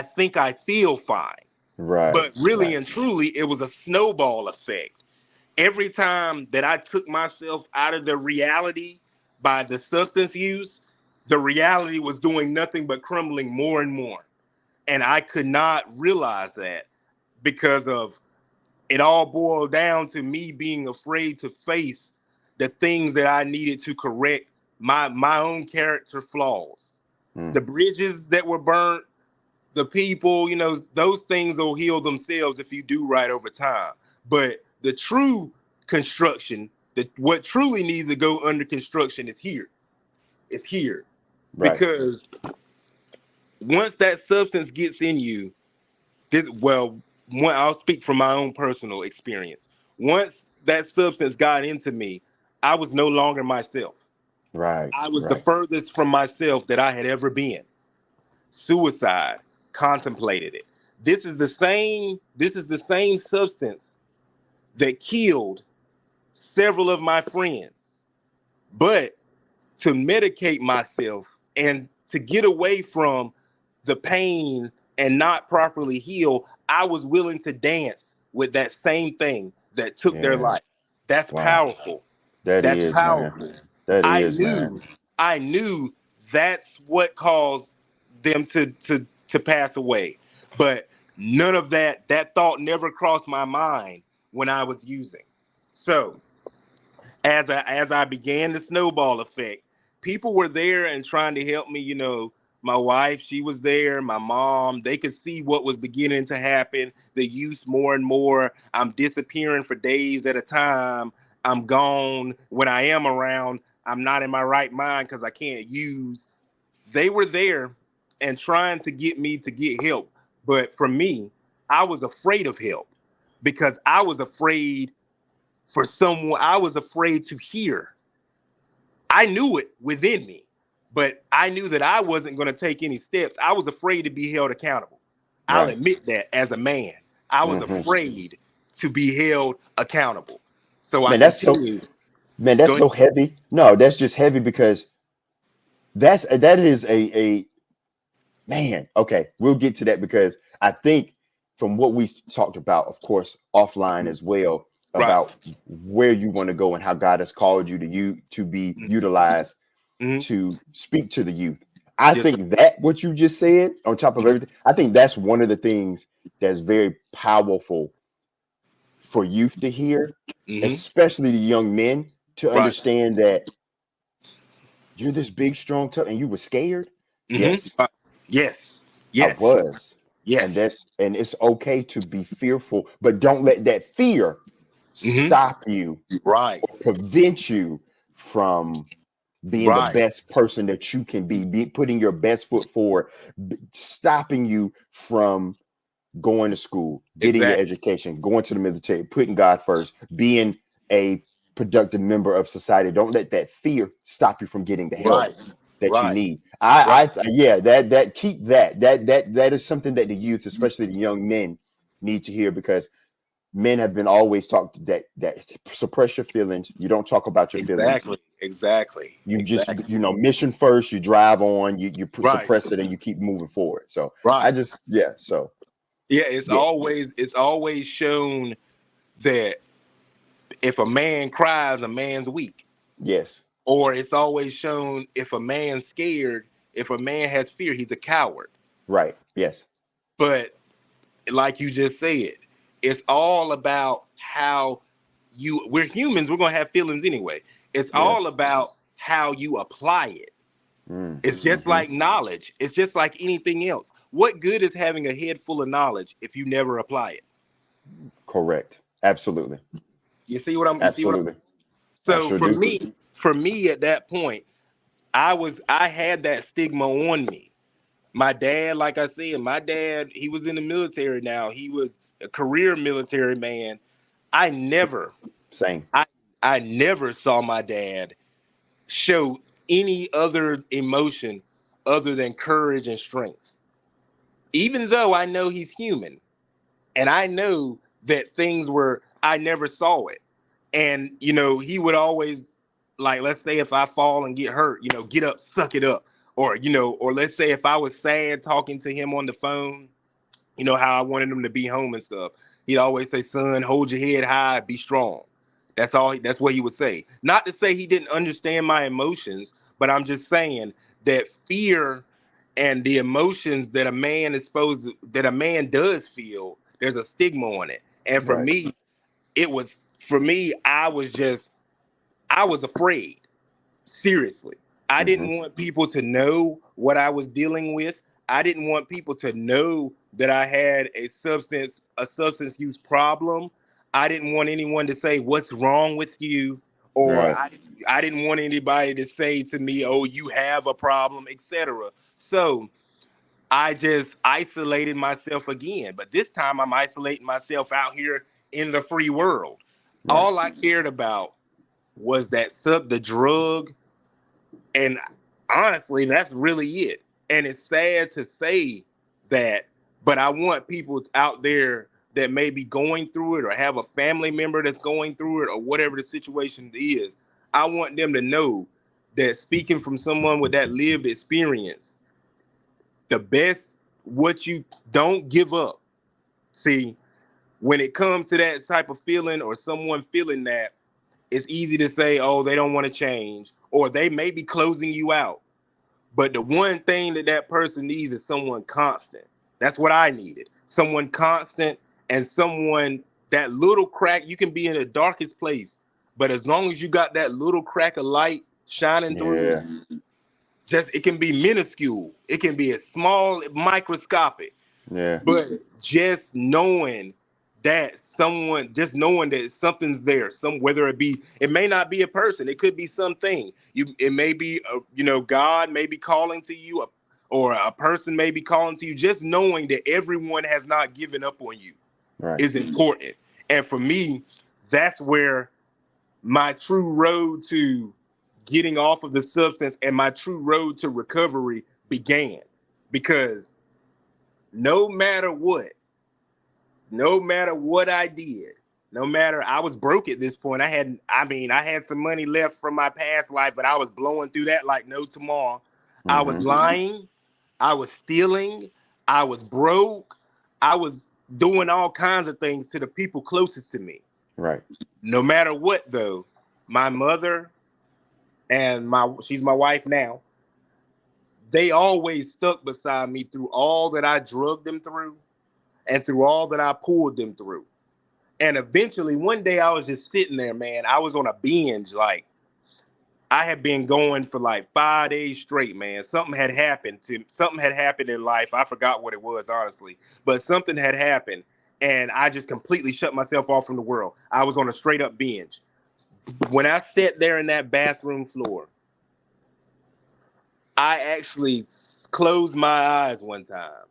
[SPEAKER 2] think I feel fine.
[SPEAKER 1] Right.
[SPEAKER 2] But really
[SPEAKER 1] Right.
[SPEAKER 2] and truly, it was a snowball effect. Every time that I took myself out of the reality by the substance use, the reality was doing nothing but crumbling more and more. And I could not realize that because of it all boiled down to me being afraid to face the things that I needed to correct my own character flaws.
[SPEAKER 1] Mm.
[SPEAKER 2] The bridges that were burnt, the people, those things will heal themselves if you do right over time. But the true construction, what truly needs to go under construction is here. It's here.
[SPEAKER 1] Right.
[SPEAKER 2] Because once that substance gets in you, I'll speak from my own personal experience. Once that substance got into me, I was no longer myself.
[SPEAKER 1] Right.
[SPEAKER 2] I was the
[SPEAKER 1] Right.
[SPEAKER 2] furthest from myself that I had ever been. Suicide, contemplated it. This is the same substance that killed several of my friends. But to medicate myself and to get away from the pain and not properly heal, I was willing to dance with that same thing that took their
[SPEAKER 1] Yeah.
[SPEAKER 2] life. That's
[SPEAKER 1] Wow.
[SPEAKER 2] powerful.
[SPEAKER 1] That
[SPEAKER 2] That's
[SPEAKER 1] is, man.
[SPEAKER 2] powerful.
[SPEAKER 1] That
[SPEAKER 2] I
[SPEAKER 1] is, man.
[SPEAKER 2] knew, I knew that's what caused them to pass away. But none of that thought never crossed my mind when I was using. So as I began the snowball effect, people were there and trying to help me. My wife, she was there. My mom, they could see what was beginning to happen. The use more and more. I'm disappearing for days at a time. I'm gone. When I am around, I'm not in my right mind because I can't use. They were there and trying to get me to get help. But for me, I was afraid of help because I was afraid for someone, I was afraid to hear. I knew it within me, but I knew that I wasn't going to take any steps. I was afraid to be held accountable. I'll
[SPEAKER 1] Right.
[SPEAKER 2] admit that as a man, I was
[SPEAKER 1] Hmm.
[SPEAKER 2] afraid to be held accountable. So I
[SPEAKER 1] Man, that's so
[SPEAKER 2] continued.
[SPEAKER 1] man, that's
[SPEAKER 2] Go ahead.
[SPEAKER 1] so heavy. No, that's just heavy because that is a man. Okay, we'll get to that because I think from what we talked about, of course, offline as well,
[SPEAKER 2] Right.
[SPEAKER 1] about where you want to go and how God has called you to be utilized
[SPEAKER 2] Mm-hmm.
[SPEAKER 1] to speak to the youth. I
[SPEAKER 2] Yes, sir.
[SPEAKER 1] think that what you just said, on top of
[SPEAKER 2] Mm-hmm.
[SPEAKER 1] everything, I think that's one of the things that's very powerful for youth to hear,
[SPEAKER 2] Mm-hmm.
[SPEAKER 1] especially the young men, to
[SPEAKER 2] Right.
[SPEAKER 1] understand that you're this big, strong, tough, and you were scared.
[SPEAKER 2] Mm-hmm.
[SPEAKER 1] Yes,
[SPEAKER 2] Right. Yes.
[SPEAKER 1] I
[SPEAKER 2] Yes.
[SPEAKER 1] was.
[SPEAKER 2] Yes.
[SPEAKER 1] And it's okay to be fearful, but don't let that fear
[SPEAKER 2] Mm-hmm.
[SPEAKER 1] stop you
[SPEAKER 2] Right.
[SPEAKER 1] or prevent you from being the
[SPEAKER 2] Right.
[SPEAKER 1] best person that you can be putting your best foot forward, stopping you from going to school, getting your
[SPEAKER 2] Exactly.
[SPEAKER 1] education, going to the military, putting God first, being a productive member of society. Don't let that fear stop you from getting the help
[SPEAKER 2] Right.
[SPEAKER 1] that you
[SPEAKER 2] Right.
[SPEAKER 1] need.
[SPEAKER 2] Right.
[SPEAKER 1] Yeah, that keep that is something that the youth, especially the young men, need to hear because men have been always taught that suppress your feelings. You don't talk about your feelings.
[SPEAKER 2] Exactly. Exactly.
[SPEAKER 1] You just
[SPEAKER 2] Exactly.
[SPEAKER 1] mission first. You drive on. You
[SPEAKER 2] Right.
[SPEAKER 1] suppress it and you keep moving forward. So I
[SPEAKER 2] Right.
[SPEAKER 1] just yeah. So
[SPEAKER 2] Yeah, it's
[SPEAKER 1] yeah.
[SPEAKER 2] always shown that if a man cries, a man's weak.
[SPEAKER 1] Yes.
[SPEAKER 2] Or it's always shown if a man's scared, if a man has fear, he's a coward.
[SPEAKER 1] Right. Yes.
[SPEAKER 2] But like you just said, it's all about how we're humans, we're gonna have feelings anyway. It's all
[SPEAKER 1] Yes.
[SPEAKER 2] about how you apply it.
[SPEAKER 1] Mm.
[SPEAKER 2] It's just
[SPEAKER 1] Hmm.
[SPEAKER 2] like knowledge. It's just like anything else. What good is having a head full of knowledge if you never apply it?
[SPEAKER 1] Correct. Absolutely.
[SPEAKER 2] You see what I'm
[SPEAKER 1] Absolutely. I
[SPEAKER 2] So
[SPEAKER 1] sure do.
[SPEAKER 2] for me at that point, I had that stigma on me. My dad, like I said, my dad, he was in the military now. He was a career military man. I never,
[SPEAKER 1] Same.
[SPEAKER 2] I I never saw my dad show any other emotion other than courage and strength. Even though I know he's human and I know that things were, I never saw it. And he would always, like, let's say if I fall and get hurt, get up, suck it up. Or let's say if I was sad talking to him on the phone, how I wanted him to be home and stuff. He'd always say, son, hold your head high, be strong. That's what he would say. Not to say he didn't understand my emotions, but I'm just saying that fear and the emotions that that a man does feel, there's a stigma on it. And
[SPEAKER 1] Right.
[SPEAKER 2] for me, I was afraid. Seriously. I
[SPEAKER 1] Hmm.
[SPEAKER 2] didn't want people to know what I was dealing with. I didn't want people to know that I had a substance use problem. I didn't want anyone to say what's wrong with you, or
[SPEAKER 1] Right.
[SPEAKER 2] I didn't want anybody to say to me, "Oh, you have a problem," etc. So, I just isolated myself again, but this time I'm isolating myself out here in the free world.
[SPEAKER 1] Right.
[SPEAKER 2] All I cared about was the drug, and honestly, that's really it. And it's sad to say that, but I want people out there that may be going through it or have a family member that's going through it or whatever the situation is. I want them to know that speaking from someone with that lived experience, the best, what you don't give up. See, when it comes to that type of feeling or someone feeling that, it's easy to say, oh, they don't want to change, or they may be closing you out. But the one thing that that person needs is someone constant. That's what I needed. Someone constant and someone, that little crack. You can be in the darkest place, but as long as you got that little crack of light shining through,
[SPEAKER 1] Yeah.
[SPEAKER 2] just it can be minuscule. It can be a small, microscopic.
[SPEAKER 1] Yeah.
[SPEAKER 2] But just knowing that someone, just knowing that something's there, some, whether it be, it may not be a person, it could be something. It may be, God may be calling to you, or a person may be calling to you. Just knowing that everyone has not given up on you
[SPEAKER 1] Right.
[SPEAKER 2] is important. And for me, that's where my true road to getting off of the substance and my true road to recovery began. Because no matter what, no matter what I did, no matter, I was broke at this point. I had some money left from my past life, but I was blowing through that like no tomorrow. I was
[SPEAKER 1] Mm-hmm.
[SPEAKER 2] lying, I was stealing, I was broke, I was doing all kinds of things to the people closest to me.
[SPEAKER 1] Right.
[SPEAKER 2] No matter what, though, my mother and she's my wife now, they always stuck beside me through all that I drugged them through and through all that I pulled them through. And eventually, one day I was just sitting there, man. I was on a binge. Like, I had been going for like 5 days straight, man. Something had happened in life. I forgot what it was, honestly, but something had happened. And I just completely shut myself off from the world. I was on a straight up binge. When I sat there in that bathroom floor, I actually closed my eyes one time,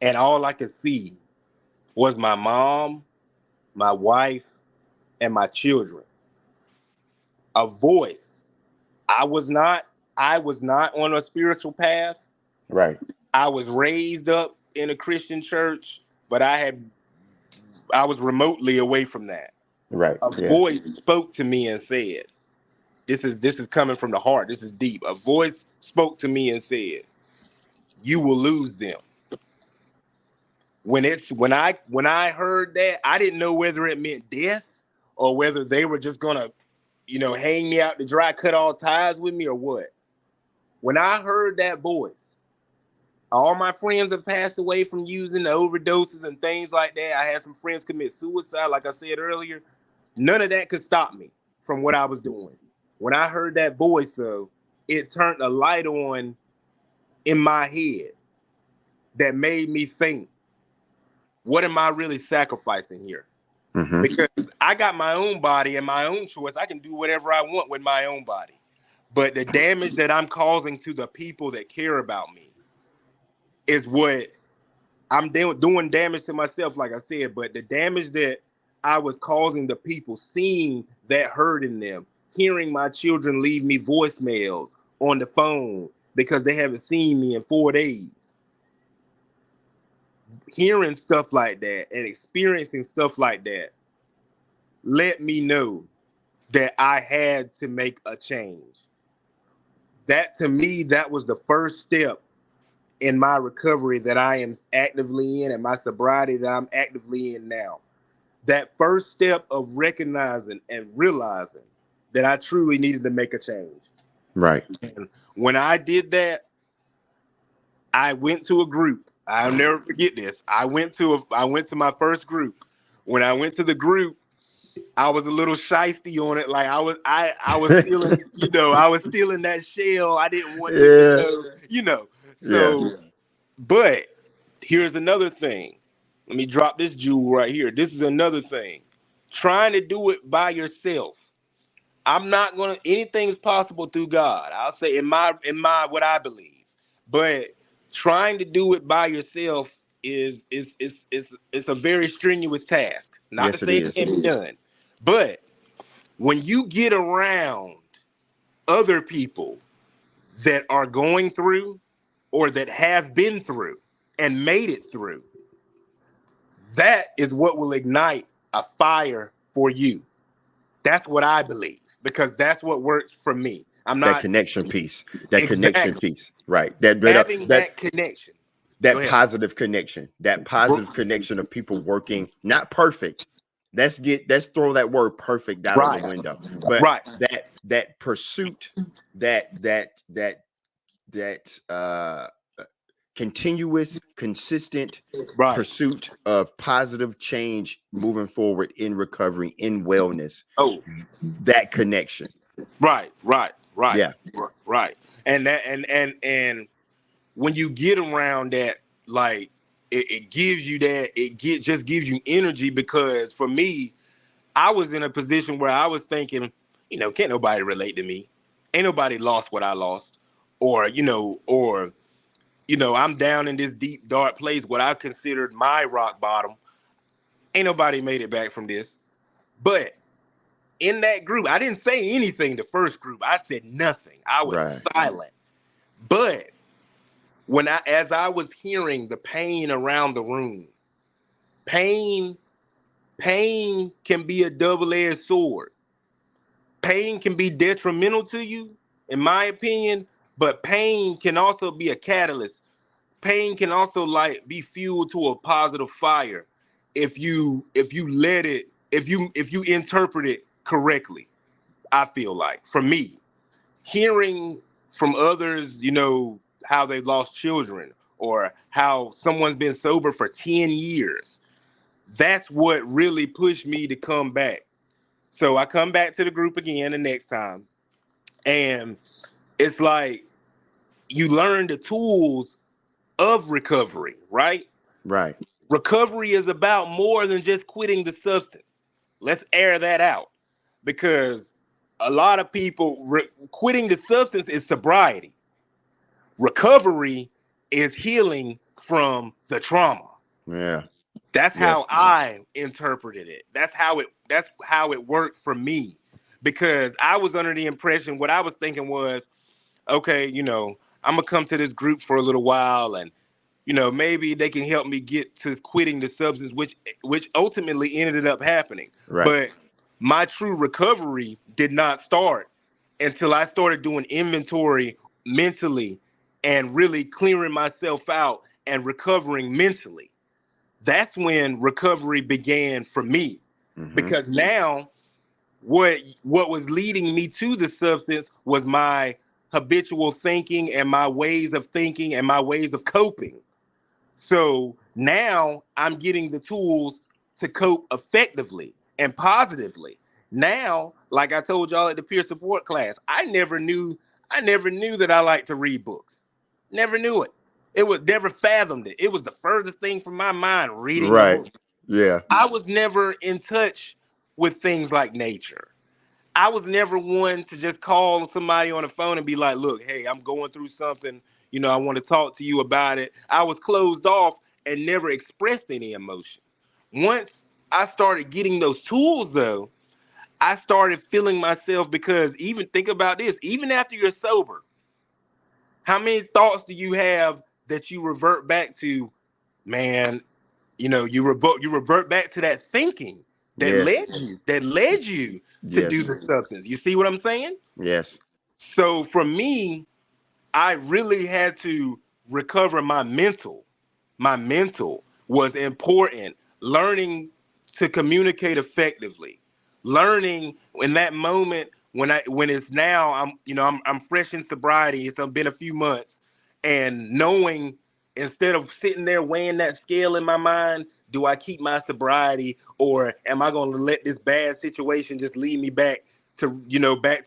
[SPEAKER 2] and all I could see was my mom, my wife, and my children. A voice. I was not I was not on a spiritual path.
[SPEAKER 1] Right.
[SPEAKER 2] I was raised up in a Christian church, but I was remotely away from that.
[SPEAKER 1] Right.
[SPEAKER 2] A
[SPEAKER 1] Yeah.
[SPEAKER 2] voice spoke to me and said, this is coming from the heart. This is deep. A voice spoke to me and said, "You will lose them." When I heard that, I didn't know whether it meant death or whether they were just gonna, hang me out to dry, cut all ties with me, or what. When I heard that voice, all my friends have passed away from using the overdoses and things like that. I had some friends commit suicide, like I said earlier. None of that could stop me from what I was doing. When I heard that voice, though, it turned a light on in my head that made me think, what am I really sacrificing here?
[SPEAKER 1] Mm-hmm.
[SPEAKER 2] Because I got my own body and my own choice. I can do whatever I want with my own body. But the damage that I'm causing to the people that care about me is what I'm doing damage to myself, like I said. But the damage that I was causing the people, seeing that hurt in them, hearing my children leave me voicemails on the phone because they haven't seen me in 4 days, hearing stuff like that and experiencing stuff like that, let me know that I had to make a change. That, to me, that was the first step in my recovery that I am actively in, and my sobriety that I'm actively in now. That first step of recognizing and realizing that I truly needed to make a change.
[SPEAKER 1] Right.
[SPEAKER 2] And when I did that, I went to a group. I'll never forget this. I went to my first group. When I went to the group, I was a little shysty on it. Like I was feeling, I was feeling that shell. I didn't want them to
[SPEAKER 1] Yeah.
[SPEAKER 2] know.
[SPEAKER 1] Yeah.
[SPEAKER 2] So, but here's another thing. Let me drop this jewel right here. This is another thing. Trying to do it by yourself. I'm not gonna. Anything's possible through God. I'll say in my what I believe. But trying to do it by yourself is a very strenuous task. Not to
[SPEAKER 1] Yes, it
[SPEAKER 2] say it
[SPEAKER 1] is.
[SPEAKER 2] can't be done, but when you get around other people that are going through or that have been through and made it through, that is what will ignite a fire for you. That's what I believe, because that's what works for me. I'm
[SPEAKER 1] That
[SPEAKER 2] not
[SPEAKER 1] connection piece. That connection
[SPEAKER 2] exactly
[SPEAKER 1] piece. Right. That
[SPEAKER 2] having that connection. Go
[SPEAKER 1] that
[SPEAKER 2] ahead.
[SPEAKER 1] positive connection. That positive connection of people working, not perfect. Let's throw that word perfect out of the
[SPEAKER 2] Right,
[SPEAKER 1] window. But
[SPEAKER 2] right,
[SPEAKER 1] that pursuit, that continuous, consistent
[SPEAKER 2] right.
[SPEAKER 1] pursuit of positive change moving forward in recovery, in wellness,
[SPEAKER 2] Oh,
[SPEAKER 1] that connection.
[SPEAKER 2] right, right, right,
[SPEAKER 1] Yeah.
[SPEAKER 2] right. And that and when you get around that, like it gives you that, just gives you energy. Because for me, I was in a position where I was thinking, can't nobody relate to me. Ain't nobody lost what I lost. Or I'm down in this deep, dark place, what I considered my rock bottom. Ain't nobody made it back from this. But in that group, I didn't say anything the first group. I said nothing. I was
[SPEAKER 1] Right.
[SPEAKER 2] silent. But as I was hearing the pain around the room, pain, pain can be a double-edged sword. Pain can be detrimental to you, in my opinion, but pain can also be a catalyst. Pain can also like be fuel to a positive fire if you let it, if you interpret it correctly. I feel like, for me, hearing from others, how they've lost children, or how someone's been sober for 10 years, that's what really pushed me to come back. So I come back to the group again the next time, and it's like you learn the tools of recovery, right?
[SPEAKER 1] Right.
[SPEAKER 2] Recovery is about more than just quitting the substance. Let's air that out, because a lot of people, quitting the substance is sobriety. Recovery is healing from the trauma.
[SPEAKER 1] Yeah.
[SPEAKER 2] That's how
[SPEAKER 1] Yes.
[SPEAKER 2] I interpreted it. That's how it worked for me. Because I was under the impression, what I was thinking was, okay, I'm gonna come to this group for a little while, and maybe they can help me get to quitting the substance, which ultimately ended up happening.
[SPEAKER 1] Right.
[SPEAKER 2] But my true recovery did not start until I started doing inventory mentally, and really clearing myself out and recovering mentally. That's when recovery began for me.
[SPEAKER 1] Mm-hmm.
[SPEAKER 2] Because now what was leading me to the substance was my habitual thinking, and my ways of thinking, and my ways of coping. So now I'm getting the tools to cope effectively and positively. Now, like I told y'all at the peer support class, I never knew that I like to read books. Never knew it. It was never fathomed it. It was the furthest thing from my mind, reading a
[SPEAKER 1] Right.
[SPEAKER 2] book.
[SPEAKER 1] Yeah.
[SPEAKER 2] I was never in touch with things like nature. I was never one to just call somebody on the phone and be like, look, hey, I'm going through something. I want to talk to you about it. I was closed off and never expressed any emotion. Once I started getting those tools, though, I started feeling myself. Because even think about this, even after you're sober, how many thoughts do you have that you revert back to? Man, you revert back to that thinking that
[SPEAKER 1] Yes.
[SPEAKER 2] led you to do
[SPEAKER 1] Yes.
[SPEAKER 2] the substance. You see what I'm saying?
[SPEAKER 1] Yes.
[SPEAKER 2] So for me, I really had to recover my mental. My mental was important. Learning to communicate effectively. Learning in that moment, when it's now, I'm fresh in sobriety. It's been a few months, and knowing, instead of sitting there weighing that scale in my mind, do I keep my sobriety, or am I going to let this bad situation just lead me back to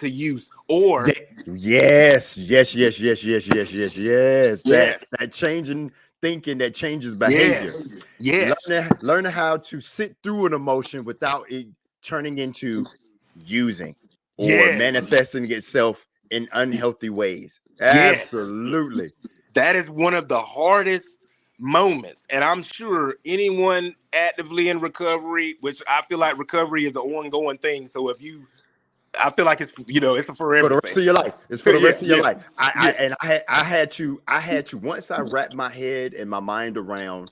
[SPEAKER 2] use? Or
[SPEAKER 1] Yes, yes, yes, yes, yes, yes, yes, yes. That
[SPEAKER 2] yes,
[SPEAKER 1] that changing thinking, that changes behavior.
[SPEAKER 2] yes, yes,
[SPEAKER 1] Learning how to sit through an emotion without it turning into using or
[SPEAKER 2] yes,
[SPEAKER 1] manifesting itself in unhealthy ways.
[SPEAKER 2] yes.
[SPEAKER 1] Absolutely.
[SPEAKER 2] That is one of the hardest moments. And I'm sure anyone actively in recovery, which I feel like recovery is an ongoing thing. So I feel like it's a
[SPEAKER 1] For
[SPEAKER 2] forever
[SPEAKER 1] the rest
[SPEAKER 2] thing.
[SPEAKER 1] of your life. It's for the
[SPEAKER 2] Yeah,
[SPEAKER 1] rest of your
[SPEAKER 2] yeah,
[SPEAKER 1] life.
[SPEAKER 2] yeah.
[SPEAKER 1] I had to once I wrapped my head and my mind around,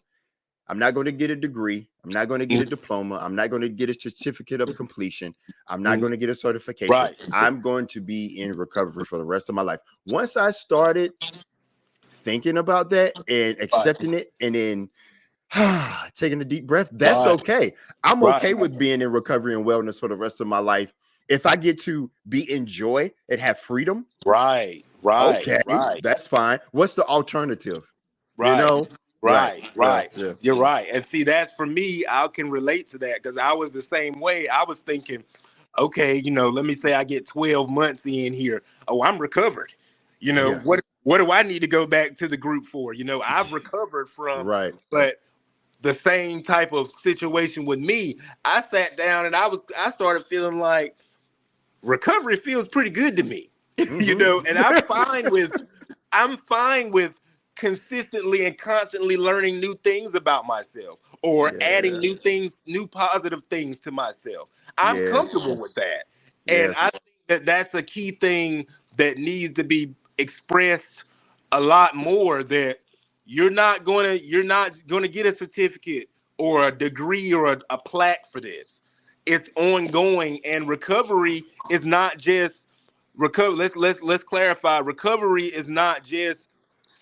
[SPEAKER 1] I'm not going to get a degree. I'm not going to get a diploma. I'm not going to get a certificate of completion. I'm not
[SPEAKER 2] Mhm.
[SPEAKER 1] going to get a certification.
[SPEAKER 2] Right.
[SPEAKER 1] I'm going to be in recovery for the rest of my life. Once I started thinking about that and
[SPEAKER 2] Right.
[SPEAKER 1] accepting it, and then taking a deep breath, that's
[SPEAKER 2] Right.
[SPEAKER 1] okay. I'm
[SPEAKER 2] Right.
[SPEAKER 1] okay with being in recovery and wellness for the rest of my life. If I get to be in joy and have freedom,
[SPEAKER 2] Right. Right.
[SPEAKER 1] okay,
[SPEAKER 2] Right.
[SPEAKER 1] that's fine. What's the alternative? You
[SPEAKER 2] Right.
[SPEAKER 1] know? Right.
[SPEAKER 2] Right.
[SPEAKER 1] Yeah.
[SPEAKER 2] Right.
[SPEAKER 1] Yeah.
[SPEAKER 2] You're right. And see, that's for me, I can relate to that because I was the same way. I was thinking, okay, let me say I get 12 months in here. Oh, I'm recovered.
[SPEAKER 1] Yeah.
[SPEAKER 2] What do I need to go back to the group for? I've recovered from,
[SPEAKER 1] Right.
[SPEAKER 2] but the same type of situation with me, I sat down and I started feeling like recovery feels pretty good to me.
[SPEAKER 1] Mm-hmm.
[SPEAKER 2] And I'm fine with consistently and constantly learning new things about myself or adding
[SPEAKER 1] Yeah.
[SPEAKER 2] new things, new positive things to myself. I'm
[SPEAKER 1] Yes.
[SPEAKER 2] comfortable with that. And I
[SPEAKER 1] Yes.
[SPEAKER 2] think that that's a key thing that needs to be expressed a lot more, that you're not going to get a certificate or a degree or a plaque for this. It's ongoing, and recovery is not just recover. Let's clarify. Recovery is not just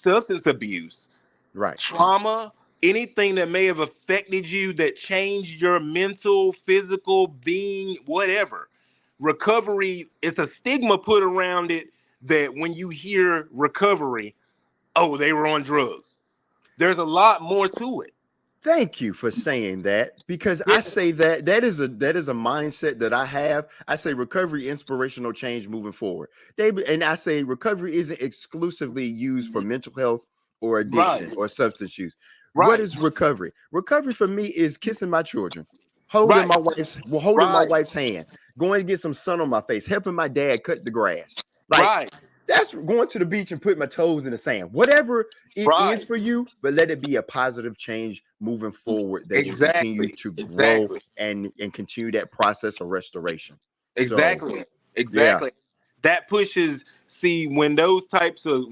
[SPEAKER 2] substance abuse,
[SPEAKER 1] Right.
[SPEAKER 2] trauma, anything that may have affected you that changed your mental, physical being, whatever. Recovery is a stigma put around it that when you hear recovery, oh, they were on drugs. There's a lot more to it.
[SPEAKER 1] Thank you for saying that, because
[SPEAKER 2] Yeah.
[SPEAKER 1] I say that is a mindset that I have. I say recovery, inspirational change moving forward. And I say recovery isn't exclusively used for mental health or
[SPEAKER 2] Right.
[SPEAKER 1] addiction or substance use. What
[SPEAKER 2] Right.
[SPEAKER 1] is recovery? Recovery for me is kissing my children, holding
[SPEAKER 2] Right.
[SPEAKER 1] my
[SPEAKER 2] Right.
[SPEAKER 1] wife's hand, going to get some sun on my face, helping my dad cut the grass. Like,
[SPEAKER 2] Right.
[SPEAKER 1] that's going to the beach and putting my toes in the sand. Whatever it is
[SPEAKER 2] Right.
[SPEAKER 1] for you, but let it be a positive change moving forward that will continue
[SPEAKER 2] Exactly.
[SPEAKER 1] to grow
[SPEAKER 2] Exactly.
[SPEAKER 1] and continue that process of restoration. So
[SPEAKER 2] Exactly.
[SPEAKER 1] yeah,
[SPEAKER 2] Exactly. That pushes. See, when those types of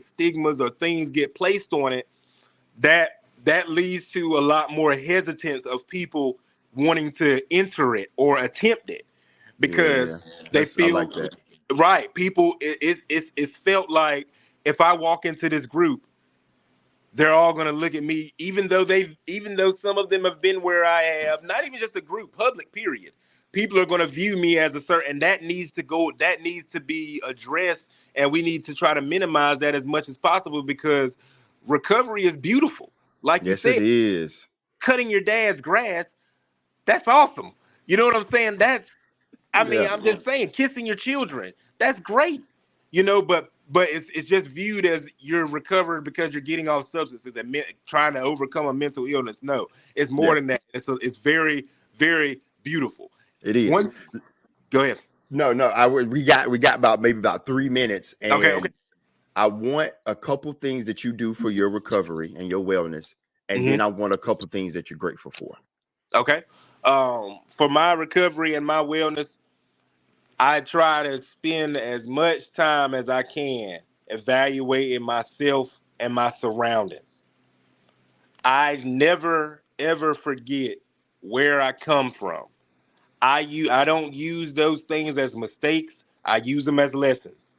[SPEAKER 2] stigmas or things get placed on it, that leads to a lot more hesitance of people wanting to enter it or attempt it because
[SPEAKER 1] yeah,
[SPEAKER 2] they
[SPEAKER 1] I
[SPEAKER 2] feel
[SPEAKER 1] like that.
[SPEAKER 2] right. People, it's felt like if I walk into this group, they're all going to look at me, even though some of them have been where I have, not even just a group, public period. People are going to view me as a certain, and that needs to be addressed, and we need to try to minimize that as much as possible because recovery is beautiful. Like you
[SPEAKER 1] Yes, it
[SPEAKER 2] said,
[SPEAKER 1] is.
[SPEAKER 2] cutting your dad's grass, that's awesome. You know what I'm saying? I mean,
[SPEAKER 1] Yeah,
[SPEAKER 2] I'm just saying, kissing your children, that's great. But it's just viewed as you're recovered because you're getting off substances and trying to overcome a mental illness. No, it's more
[SPEAKER 1] yeah,
[SPEAKER 2] than that. It's very, very beautiful.
[SPEAKER 1] it is.
[SPEAKER 2] One, go ahead.
[SPEAKER 1] No, no, we got about 3 minutes,
[SPEAKER 2] Okay, okay.
[SPEAKER 1] and I want a couple things that you do for your recovery and your wellness, and
[SPEAKER 2] Hmm.
[SPEAKER 1] then I want a couple things that you're grateful for.
[SPEAKER 2] Okay. For my recovery and my wellness, I try to spend as much time as I can evaluating myself and my surroundings. I never ever forget where I come from. I don't use those things as mistakes. I use them as lessons.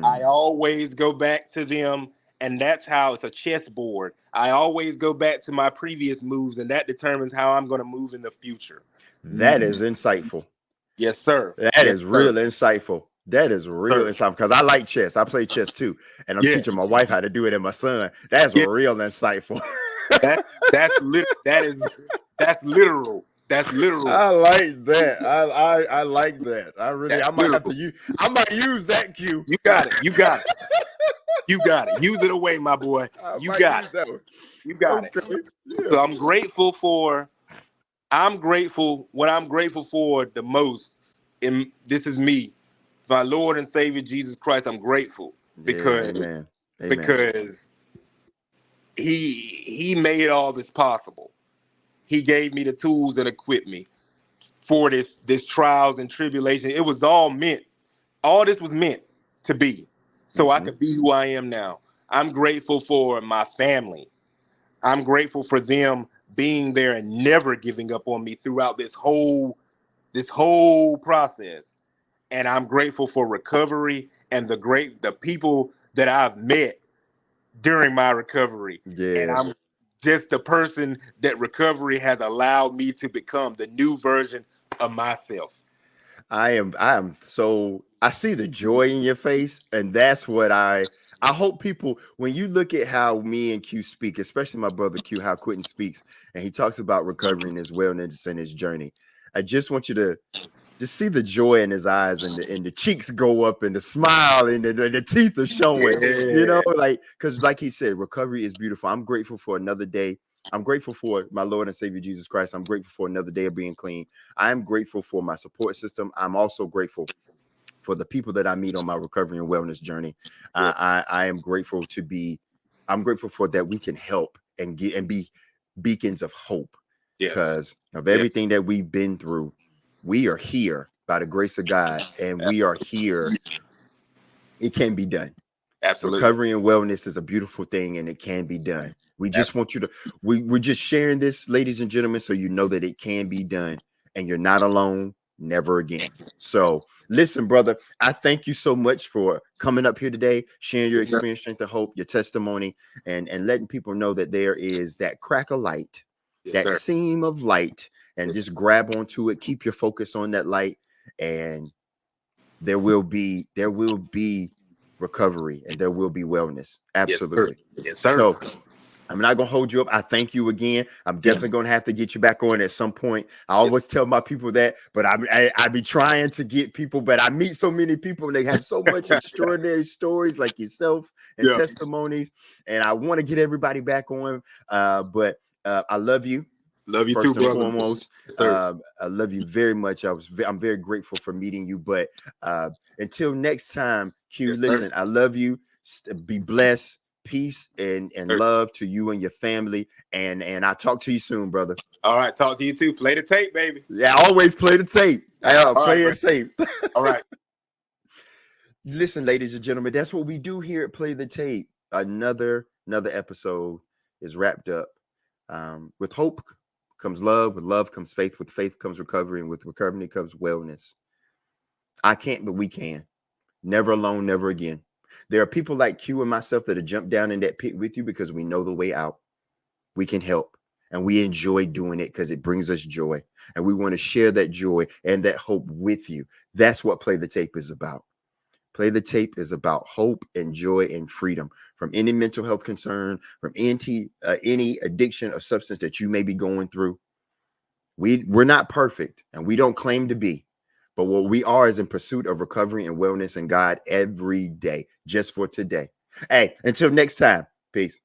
[SPEAKER 2] I
[SPEAKER 1] Mm.
[SPEAKER 2] always go back to them, and that's how it's a chessboard. I always go back to my previous moves, and that determines how I'm going to move in the future.
[SPEAKER 1] That is insightful.
[SPEAKER 2] Yes, sir.
[SPEAKER 1] That
[SPEAKER 2] Yes,
[SPEAKER 1] is real
[SPEAKER 2] sir.
[SPEAKER 1] insightful. That is real
[SPEAKER 2] Sir.
[SPEAKER 1] insightful, because I like chess. I play chess too, and I'm
[SPEAKER 2] Yeah.
[SPEAKER 1] teaching my wife how to do it and my son. That's
[SPEAKER 2] Yeah.
[SPEAKER 1] real insightful.
[SPEAKER 2] That's literal. That's literal.
[SPEAKER 1] I like that. I like that.
[SPEAKER 2] That's
[SPEAKER 1] I might have to
[SPEAKER 2] literal.
[SPEAKER 1] use. I might use that cue.
[SPEAKER 2] You got it. You got it. You got it. Use it away, my boy.
[SPEAKER 1] I
[SPEAKER 2] You
[SPEAKER 1] might
[SPEAKER 2] got
[SPEAKER 1] use
[SPEAKER 2] it.
[SPEAKER 1] that one.
[SPEAKER 2] You got it.
[SPEAKER 1] Okay. Yeah.
[SPEAKER 2] So what I'm grateful for the most, and this is me, my Lord and Savior Jesus Christ. I'm grateful
[SPEAKER 1] Yeah.
[SPEAKER 2] because
[SPEAKER 1] Amen. Amen.
[SPEAKER 2] because he made all this possible. He gave me the tools and equipped me for this trials and tribulation. It was all this was meant to be, so I
[SPEAKER 1] Hmm.
[SPEAKER 2] could be who I am now. I'm grateful for my family. I'm grateful for them being there and never giving up on me throughout this whole process. And I'm grateful for recovery and the people that I've met during my recovery. And
[SPEAKER 1] Yeah.
[SPEAKER 2] I'm just the person that recovery has allowed me to become, the new version of myself.
[SPEAKER 1] I am so I see the joy in your face, and that's what I hope people, when you look at how me and Q speak, especially my brother Q, how Quentin speaks, and he talks about recovery and his wellness and his journey. I just want you to just see the joy in his eyes, and the cheeks go up and the smile and the teeth are showing,
[SPEAKER 2] Yeah.
[SPEAKER 1] like, because like he said, recovery is beautiful. I'm grateful for another day. I'm grateful for my Lord and Savior Jesus Christ. I'm grateful for another day of being clean. I'm grateful for my support system. I'm also grateful for the people that I meet on my recovery and wellness journey.
[SPEAKER 2] Yeah.
[SPEAKER 1] I am grateful to be. I'm grateful for that we can help and get and be beacons of hope
[SPEAKER 2] Yes.
[SPEAKER 1] because of
[SPEAKER 2] Yes.
[SPEAKER 1] everything that we've been through. We are here by the grace of God, and we are here. It can be done.
[SPEAKER 2] Absolutely.
[SPEAKER 1] Recovery and wellness is a beautiful thing, and it can be done. We just
[SPEAKER 2] Absolutely.
[SPEAKER 1] want you to, we're just sharing this, ladies and gentlemen, so you know that it can be done and you're not alone, never again. So listen, brother, I thank you so much for coming up here today, sharing your
[SPEAKER 2] Yes, sir.
[SPEAKER 1] experience, strength, and hope, your testimony, and letting people know that there is that crack of light,
[SPEAKER 2] Yes,
[SPEAKER 1] that
[SPEAKER 2] sir.
[SPEAKER 1] seam of light, and
[SPEAKER 2] Yes,
[SPEAKER 1] just grab onto it, keep your focus on that light, and there will be recovery and there will be wellness.
[SPEAKER 2] yes, sir.
[SPEAKER 1] Absolutely.
[SPEAKER 2] Yes, sir.
[SPEAKER 1] So I'm not gonna hold you up. I thank you again. I'm
[SPEAKER 2] Yes.
[SPEAKER 1] definitely gonna have to get you back on at some point. I
[SPEAKER 2] Yes.
[SPEAKER 1] always tell my people that, but I be trying to get people, but I meet so many people and they have so much extraordinary stories like yourself and
[SPEAKER 2] Yeah.
[SPEAKER 1] testimonies, and I want to get everybody back on. But I love you.
[SPEAKER 2] Love you too,
[SPEAKER 1] First and
[SPEAKER 2] brother.
[SPEAKER 1] foremost,
[SPEAKER 2] Yes, sir.
[SPEAKER 1] I love you very much. I'm very grateful for meeting you. But until next time, Q,
[SPEAKER 2] Yes, sir.
[SPEAKER 1] listen, I love you. Be blessed, peace and
[SPEAKER 2] Sir.
[SPEAKER 1] love to you and your family. And I'll talk to you soon, brother.
[SPEAKER 2] All right. Talk to you too. Play the tape, baby.
[SPEAKER 1] Yeah, I always play the tape. I
[SPEAKER 2] All right,
[SPEAKER 1] play
[SPEAKER 2] bro.
[SPEAKER 1] it safe.
[SPEAKER 2] All right.
[SPEAKER 1] Listen, ladies and gentlemen, that's what we do here at Play the Tape. Another episode is wrapped up. With hope comes love, with love comes faith, with faith comes recovery, and with recovery comes wellness. I can't, but we can. Never alone, never again. There are people like Q and myself that have jumped down in that pit with you because we know the way out. We can help. And we enjoy doing it because it brings us joy. And we want to share that joy and that hope with you. That's what Play the Tape is about. Play the Tape is about hope and joy and freedom from any mental health concern, from any addiction or substance that you may be going through. We're not perfect and we don't claim to be, but what we are is in pursuit of recovery and wellness in God every day, just for today. Hey, until next time, peace.